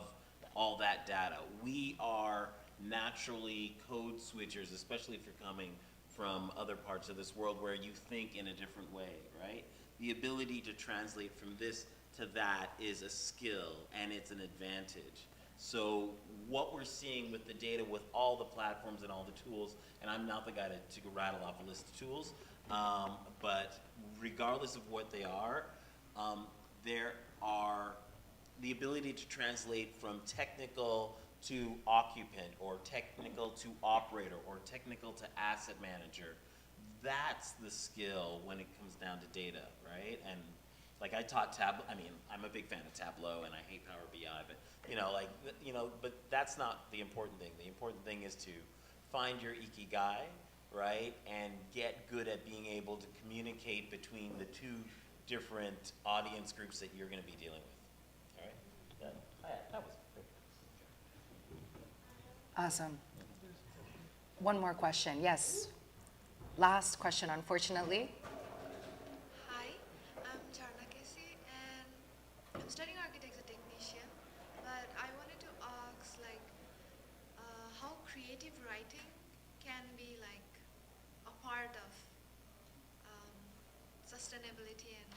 all that data. We are naturally code switchers, especially if you're coming from other parts of this world where you think in a different way, right? The ability to translate from this to that is a skill, and it's an advantage. So what we're seeing with the data, with all the platforms and all the tools, and I'm not the guy to rattle off a list of tools, but regardless of what they are, there are the ability to translate from technical to occupant, or technical to operator, or technical to asset manager. that's the skill when it comes down to data, right? And like I taught Tableau, I mean, I'm a big fan of Tableau and I hate Power BI, but but that's not the important thing. The important thing is to find your ikigai, right? And get good at being able to communicate between the two different audience groups that you're gonna be dealing with, all right? That was great. Awesome. One more question, yes. Last question, unfortunately. Hi, I'm Charna Casey, and I'm studying architecture technician, but I wanted to ask, like, how creative writing can be, like, a part of sustainability and,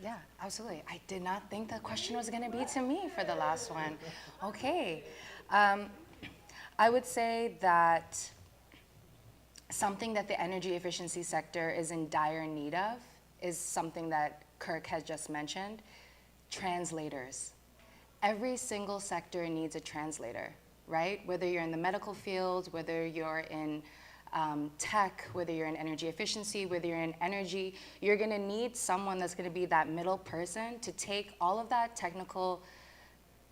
Yeah, absolutely. I did not think the question was going to be to me for the last one. Okay. I would say that something that the energy efficiency sector is in dire need of is something that Kirk has just mentioned, translators. Every single sector needs a translator, right? Whether you're in the medical field, whether you're in tech, whether you're in energy efficiency, whether you're in energy, you're gonna need someone that's gonna be that middle person to take all of that technical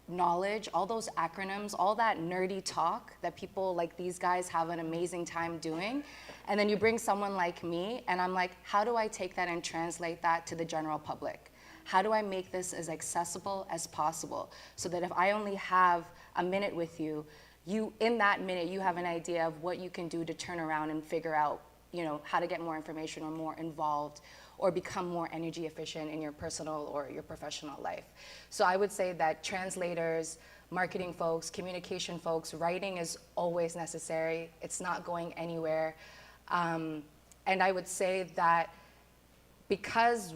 knowledge, all those acronyms, all that nerdy talk that people like these guys have an amazing time doing, and then you bring someone like me, and I'm like, how do I take that and translate that to the general public? How do I make this as accessible as possible so that if I only have a minute with you, in that minute, you have an idea of what you can do to turn around and figure out, how to get more information or more involved or become more energy efficient in your personal or your professional life. So I would say that translators, marketing folks, communication folks, writing is always necessary. It's not going anywhere. And I would say that because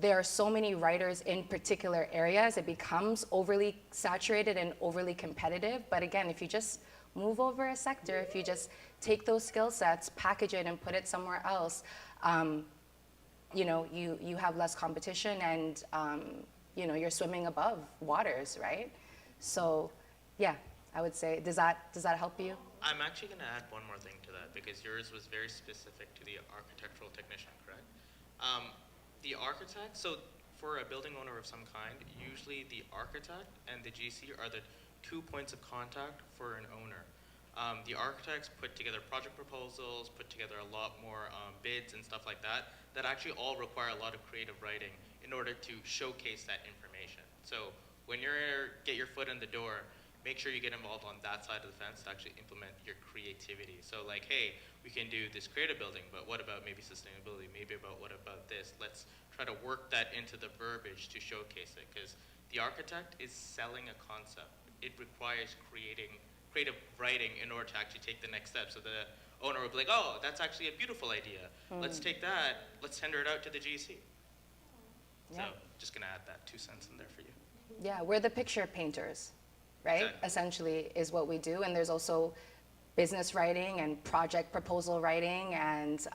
there are so many writers in particular areas, it becomes overly saturated and overly competitive. But again, if you just move over a sector, if you just take those skill sets, package it, and put it somewhere else, you have less competition, and you're swimming above waters, right? So, yeah, I would say, does that help you? I'm actually going to add one more thing to that because yours was very specific to the architectural technician, correct? The architect, so for a building owner of some kind, usually the architect and the GC are the 2 points of contact for an owner. The architects put together project proposals, put together a lot more bids and stuff like that actually all require a lot of creative writing in order to showcase that information. So when you get your foot in the door, make sure you get involved on that side of the fence to actually implement your creativity. So like, hey, we can do this creative building, but what about maybe sustainability? Maybe what about this? Let's try to work that into the verbiage to showcase it, because the architect is selling a concept. It requires creative writing in order to actually take the next step. So the owner will be like, oh, that's actually a beautiful idea. Let's take that, let's tender it out to the GC. Yeah. So just gonna add that 2 cents in there for you. Yeah, we're the picture painters, right? Exactly. Essentially is what we do. And there's also business writing and project proposal writing and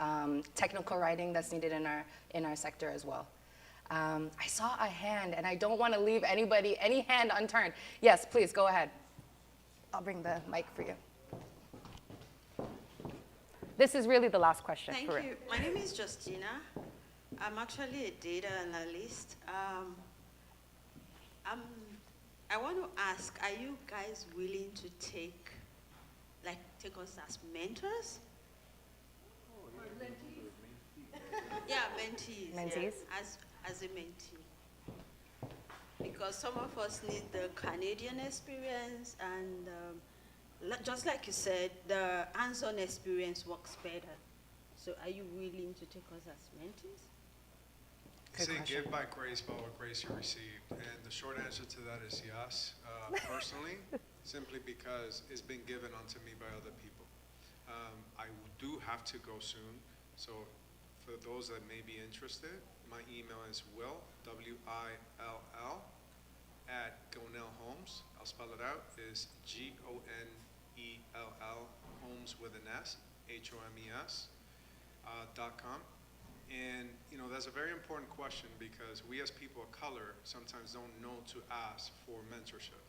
technical writing that's needed in our sector as well. I saw a hand, and I don't want to leave any hand unturned. Yes, please, go ahead. I'll bring the mic for you. This is really the last question. Thank you. My name is Justina. I'm actually a data analyst. I want to ask, are you guys willing to take us as mentors? Yeah, mentees. Mentees? Yeah, as a mentee. Because some of us need the Canadian experience, and just like you said, the hands-on experience works better. So are you willing to take us as mentees? Say give by grace by what grace you received. And the short answer to that is yes, personally, simply because it's been given unto me by other people. I do have to go soon, so for those that may be interested, my email is Will, W-I-L-L, at Gonell Homes. I'll spell it out, is G-O-N-E-L-L, Homes with an S, H-O-M-E-S, .com. And, that's a very important question because we as people of color sometimes don't know to ask for mentorship.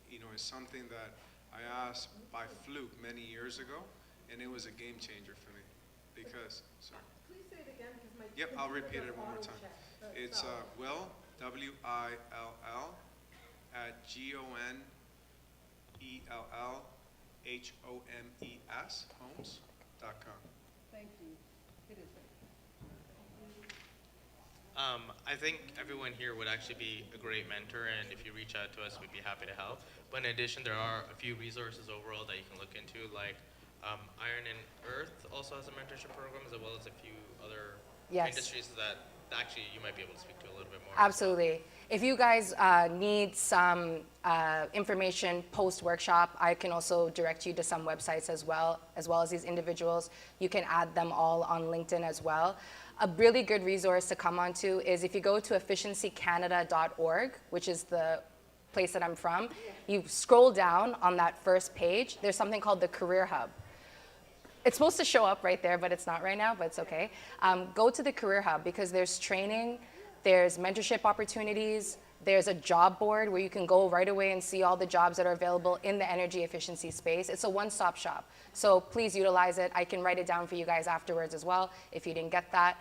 It's something that I asked by fluke many years ago, and it was a game changer for me. because, sorry. Please say it again, because my. Yep, I'll repeat computer it one more does time. auto check, It's Will, W-I-L-L, at GONELLHOMES, homes.com. Thank you. It is. I think everyone here would actually be a great mentor, and if you reach out to us, we'd be happy to help. But in addition, there are a few resources overall that you can look into, like Iron and Earth also has a mentorship program, as well as a few other Yes. industries that actually you might be able to speak to a little bit more. Absolutely. If you guys need some information post-workshop, I can also direct you to some websites as well as these individuals. You can add them all on LinkedIn as well. A really good resource to come onto is if you go to efficiencycanada.org, which is the place that I'm from, you scroll down on that first page, there's something called the Career Hub. It's supposed to show up right there, but it's not right now, but it's okay. Go to the Career Hub because there's training, there's mentorship opportunities, there's a job board where you can go right away and see all the jobs that are available in the energy efficiency space. It's a one-stop shop. So please utilize it. I can write it down for you guys afterwards as well if you didn't get that.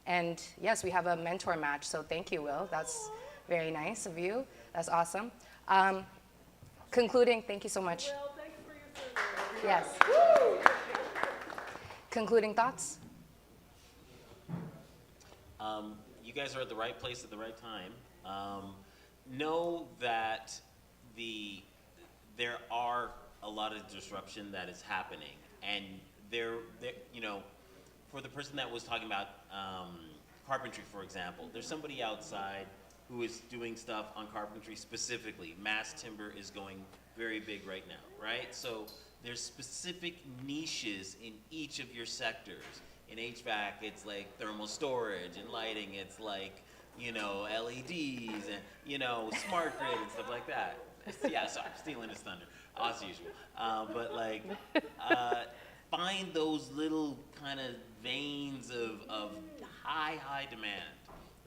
And yes, we have a mentor match, so thank you, Will. That's very nice of you. That's awesome. Concluding, thank you so much. Well, thanks for your service. Yes. Concluding thoughts? You guys are at the right place at the right time. Know that there are a lot of disruption that is happening, and you know, for the person that was talking about carpentry, for example, there's somebody outside who is doing stuff on carpentry specifically. Mass timber is going very big right now, right? So there's specific niches in each of your sectors. In HVAC, it's like thermal storage, and lighting, it's like, you know, LEDs, and, you know, smart grid and stuff like that. Yeah, sorry, stealing his thunder, as usual. But like, find those little kind of veins of high demand,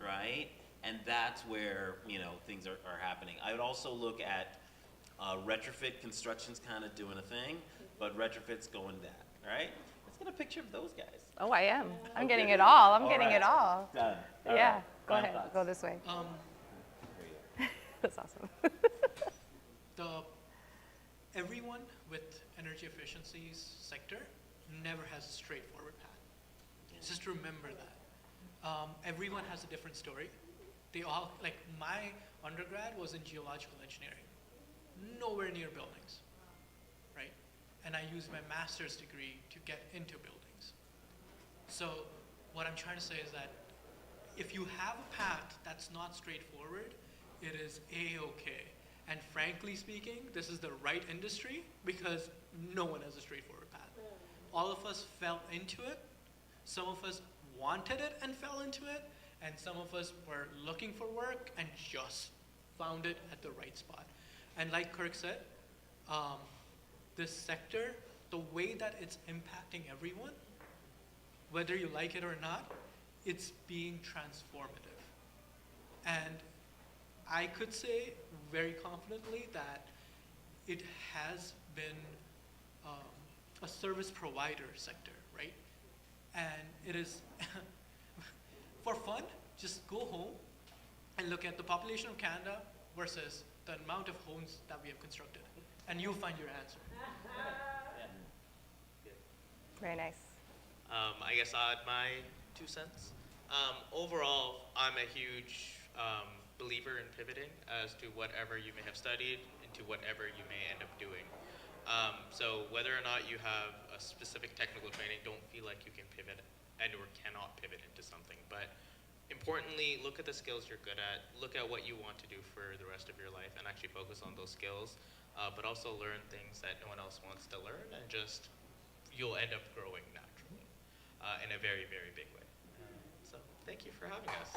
right? And that's where, you know, things are happening. I would also look at retrofit. Construction's kind of doing a thing, but retrofit's going down, right? Let's get a picture of those guys. Oh, I am. I'm Okay. getting it all. I'm All getting right. it all. Done. All Yeah. right. Go Final ahead. thoughts. Go this way. Um, That's awesome. Everyone with energy efficiencies sector never has a straightforward path. Just remember that. Everyone has a different story. They all, like my undergrad was in geological engineering, nowhere near buildings, right? And I used my master's degree to get into buildings. So what I'm trying to say is that if you have a path that's not straightforward, it is A-okay. And frankly speaking, this is the right industry because no one has a straightforward path. All of us fell into it. Some of us wanted it and fell into it. And some of us were looking for work and just found it at the right spot. And like Kirk said, this sector, the way that it's impacting everyone, whether you like it or not, it's being transformative. And I could say very confidently that it has been a service provider sector, right? And it is, for fun, just go home and look at the population of Canada versus the amount of homes that we have constructed, and you'll find your answer. Very nice. I guess I'll add my 2 cents. Overall, I'm a huge believer in pivoting as to whatever you may have studied into whatever you may end up doing. So whether or not you have a specific technical training, don't feel like you can pivot and or cannot pivot into something. But importantly, look at the skills you're good at, look at what you want to do for the rest of your life and actually focus on those skills, but also learn things that no one else wants to learn, and just, you'll end up growing naturally in a very, very big way. So thank you for having us.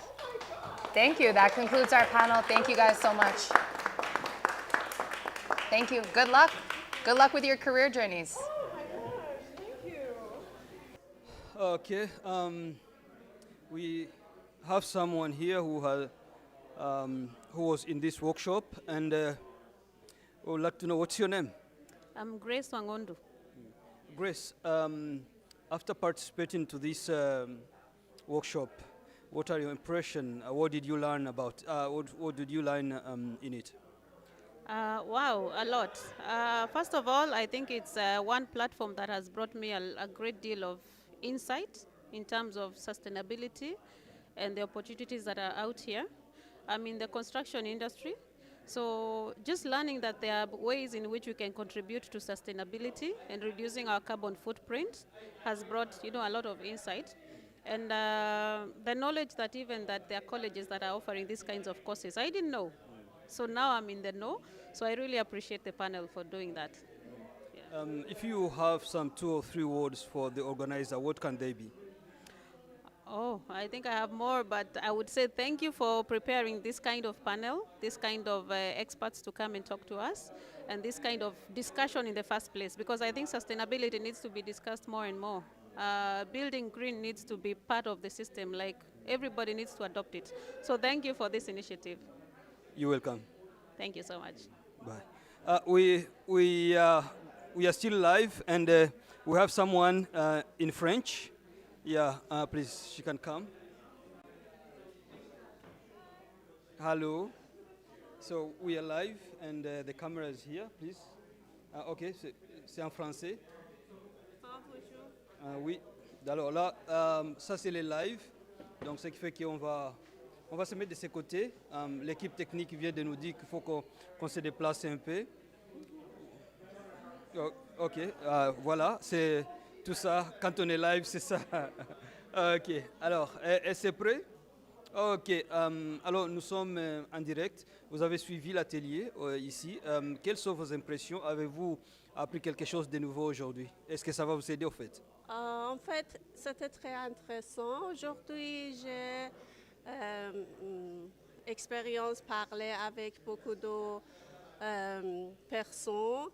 Thank you. That concludes our panel. Thank you guys so much. Thank you. Good luck. Good luck with your career journeys. Oh my gosh, thank you. Okay, we have someone here who was in this workshop, and we would like to know, what's your name? I'm Grace Wangondu. Grace, after participating to this workshop, what are your impressions? What did you learn about? What did you learn in it? Wow, a lot. First of all, I think it's one platform that has brought me a great deal of insight in terms of sustainability and the opportunities that are out here. I'm in the construction industry, so just learning that there are ways in which we can contribute to sustainability and reducing our carbon footprint has brought, a lot of insight. And the knowledge that even that there are colleges that are offering these kinds of courses, I didn't know. So now I'm in the know. So I really appreciate the panel for doing that. If you have some 2 or 3 words for the organizer, what can they be? Oh, I think I have more, but I would say thank you for preparing this kind of panel, this kind of experts to come and talk to us, and this kind of discussion in the first place, because I think sustainability needs to be discussed more and more. Building green needs to be part of the system, like everybody needs to adopt it. So thank you for this initiative. You're welcome. Thank you so much. Bye. We are still live, and we have someone in French. Yeah, please, she can come. Hello. So we are live, and the camera is here, please. Ok, c'est en français. Oui. Alors là, ça c'est les live. Donc ce qui fait qu'on va se mettre de ces côtés. L'équipe technique vient de nous dire qu'il faut qu'on se déplace un peu. Ok, voilà, c'est tout ça. Quand on est live, c'est ça. Ok, alors, c'est prêt? Ok, alors nous sommes en direct. Vous avez suivi l'atelier ici. Quelles sont vos impressions? Avez-vous appris quelque chose de nouveau aujourd'hui? Est-ce que ça va vous aider au fait? En fait, c'était très intéressant. Aujourd'hui, j'ai expérience parler avec beaucoup de personnes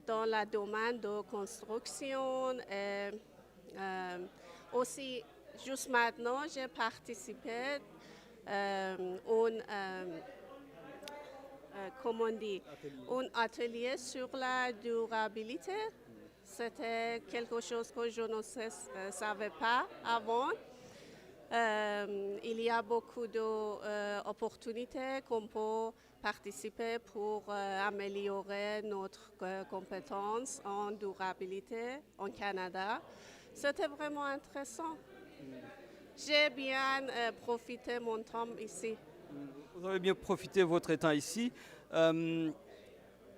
dans le domaine de construction. Et, aussi, juste maintenant, j'ai participé à un atelier sur la durabilité. C'était quelque chose que je ne savais pas avant. Il y a beaucoup d'opportunités qu'on peut participer pour améliorer notre compétence en durabilité au Canada. C'était vraiment intéressant. J'ai bien profité de mon temps ici. Vous avez bien profité de votre temps ici.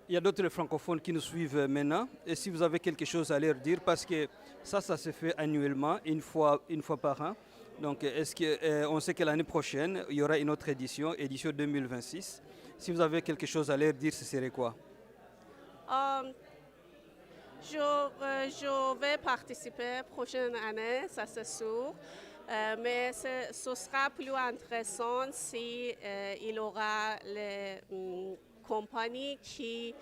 Il y a d'autres francophones qui nous suivent maintenant. Et si vous avez quelque chose à leur dire, parce que ça se fait annuellement, une fois par an. Donc, on sait que l'année prochaine, il y aura une autre édition 2026. Si vous avez quelque chose à leur dire, ce serait quoi? Je vais participer la prochaine année, ça c'est sûr. Mais ce sera plus intéressant si il y aura les compagnies qui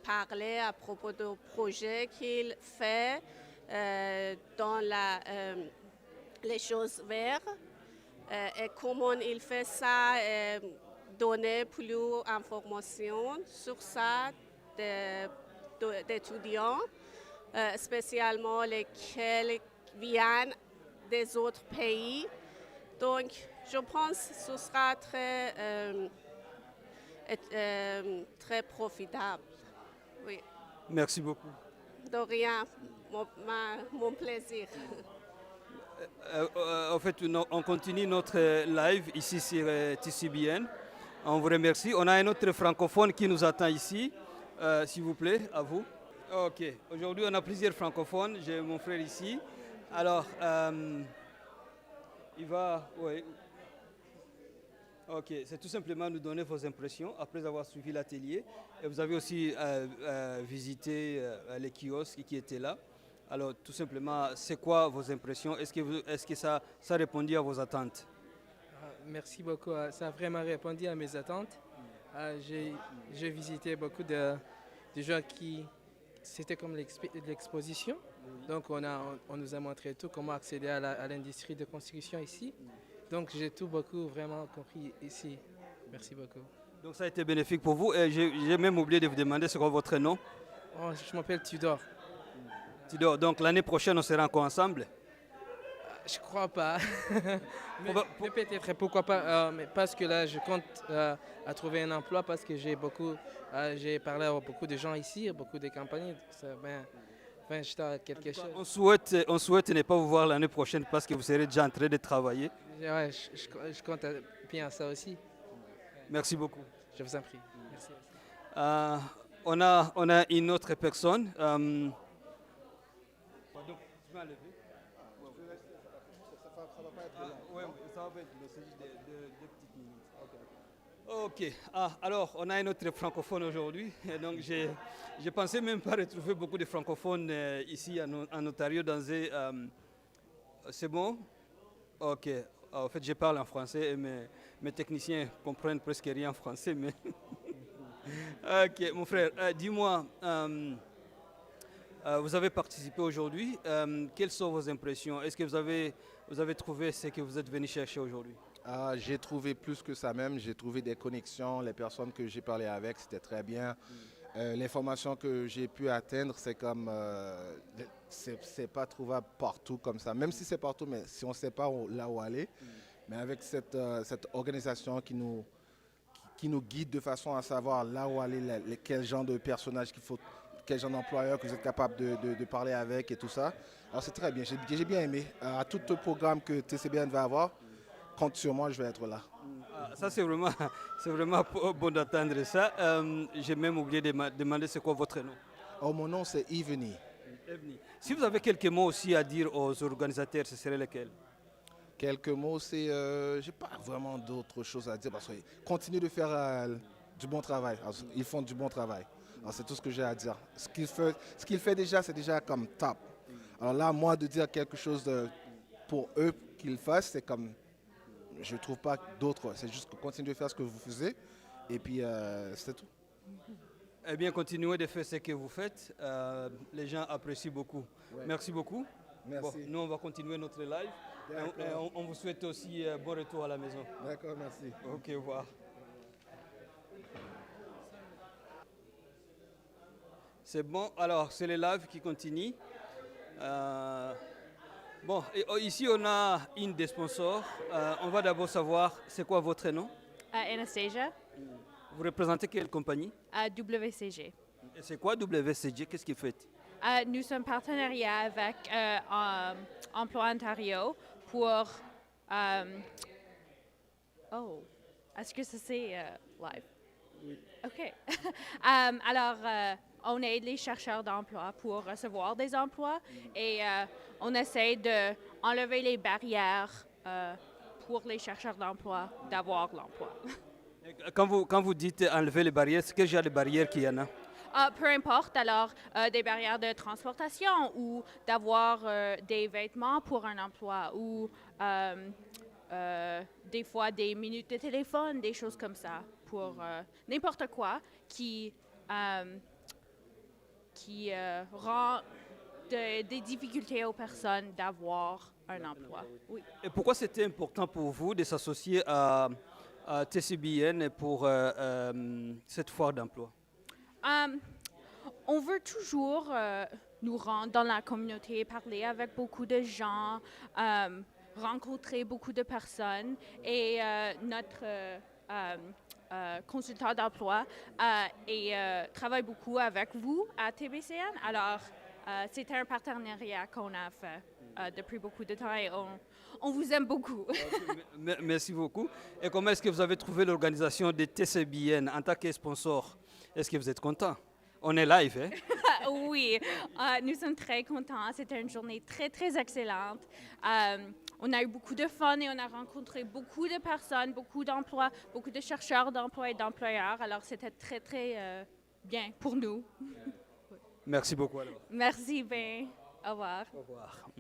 parlaient à propos du projet qu'il fait dans les choses vertes et comment il fait ça, donner plus d'informations sur ça d'étudiants, spécialement lesquels viennent des autres pays. Donc, je pense que ce sera très profitable. Oui. Merci beaucoup. De rien, mon plaisir. En fait, on continue notre live ici sur TCBN. On vous remercie. On a un autre francophone qui nous attend ici. S'il vous plaît, à vous. Ok, aujourd'hui on a plusieurs francophones. J'ai mon frère ici. Alors, il va... Oui. Ok, c'est tout simplement nous donner vos impressions après avoir suivi l'atelier. Et vous avez aussi visité les kiosques qui étaient là. Alors, tout simplement, c'est quoi vos impressions? Est-ce que ça répondit à vos attentes? Merci beaucoup. Ça a vraiment répondu à mes attentes. J'ai visité beaucoup de gens qui... C'était comme l'exposition. Donc, on nous a montré tout, comment accéder à l'industrie de construction ici. Donc, j'ai tout beaucoup vraiment compris ici. Merci beaucoup. Donc, ça a été bénéfique pour vous. Et j'ai même oublié de vous demander c'est quoi votre nom? Oh, je m'appelle Tudor. Tu dors. Donc l'année prochaine, on sera encore ensemble. Je crois pas. Mais peut-être, pourquoi pas. Mais parce que là, je compte à trouver un emploi parce que j'ai parlé à beaucoup de gens ici, beaucoup de compagnies. Je quelque chose. On souhaite ne pas vous voir l'année prochaine parce que vous serez déjà en train de travailler. Ouais, je compte bien à ça aussi. Merci beaucoup. Je vous en prie. Merci. On a une autre personne. Pardon, tu m'as levé. Ça va pas être long. Oui, ça va pas être long, c'est juste deux petites minutes. Ok. Alors, on a un autre francophone aujourd'hui. Donc, j'ai pensé même pas retrouver beaucoup de francophones ici en Ontario dans c'est bon? Ok. En fait, je parle en français et mes techniciens comprennent presque rien en français, mais... Ok, mon frère, dis-moi, vous avez participé aujourd'hui. Quelles sont vos impressions? Est-ce que vous avez trouvé ce que vous êtes venu chercher aujourd'hui? J'ai trouvé plus que ça même. J'ai trouvé des connexions. Les personnes que j'ai parlé avec, c'était très bien. L'information que j'ai pu atteindre, c'est comme... c'est pas trouvable partout comme ça. Même si c'est partout, mais si on ne sait pas là où aller. Mais avec cette organisation qui nous guide de façon à savoir là où aller, quel genre de personnage qu'il faut, quel genre d'employeur que vous êtes capable de parler avec et tout ça. Alors c'est très bien, j'ai bien aimé. À tout le programme que TCBN va avoir, compte sur moi, je vais être là. Ça c'est vraiment bon d'entendre ça. J'ai même oublié de demander c'est quoi votre nom. Oh, mon nom c'est Eveny. Si vous avez quelques mots aussi à dire aux organisateurs, ce serait lesquels? Quelques mots, c'est, j'ai pas vraiment d'autres choses à dire parce qu'ils continuent de faire du bon travail. Alors, ils font du bon travail. Alors, c'est tout ce que j'ai à dire. Ce qu'il fait déjà, c'est déjà comme top. Alors là, moi, de dire quelque chose pour eux qu'ils fassent, c'est comme, je trouve pas d'autres. C'est juste que continuez de faire ce que vous faisiez et puis c'est tout. Eh bien, continuez de faire ce que vous faites. Les gens apprécient beaucoup. Ouais. Merci beaucoup. Merci. Bon, nous, on va continuer notre live. Et on vous souhaite aussi bon retour à la maison. D'accord, merci. Ok, au revoir. C'est bon, alors c'est le live qui continue. Bon, ici on a une des sponsors. On va d'abord savoir, c'est quoi votre nom? Anastasia. Vous représentez quelle compagnie? WCG. Et c'est quoi WCG? Qu'est-ce qu'ils font? Nous sommes partenariat avec Emploi Ontario pour... est-ce que ça c'est live? Oui. OK. Alors, on aide les chercheurs d'emploi pour recevoir des emplois et on essaie d'enlever les barrières pour les chercheurs d'emploi d'avoir l'emploi. Quand vous dites enlever les barrières, quel genre de barrières qu'il y en a? Peu importe, alors des barrières de transportation ou d'avoir des vêtements pour un emploi ou des fois des minutes de téléphone, des choses comme ça pour n'importe quoi qui rend des difficultés aux personnes d'avoir un emploi. Oui. Et pourquoi c'était important pour vous de s'associer à TCBN pour cette foire d'emploi? On veut toujours nous rendre dans la communauté, parler avec beaucoup de gens, rencontrer beaucoup de personnes et notre consultant d'emploi travaille beaucoup avec vous à TBCN. Alors, c'était un partenariat qu'on a fait depuis beaucoup de temps et on vous aime beaucoup. Okay, merci beaucoup. Et comment est-ce que vous avez trouvé l'organisation de TCBN en tant que sponsor? Est-ce que vous êtes content? On est live, hein? Oui, nous sommes très contents. C'était une journée très, très excellente. On a eu beaucoup de fun et on a rencontré beaucoup de personnes, beaucoup d'emplois, beaucoup de chercheurs d'emploi et d'employeurs. Alors, c'était très, très bien pour nous. Merci beaucoup alors. Merci bien. Au revoir. Au revoir.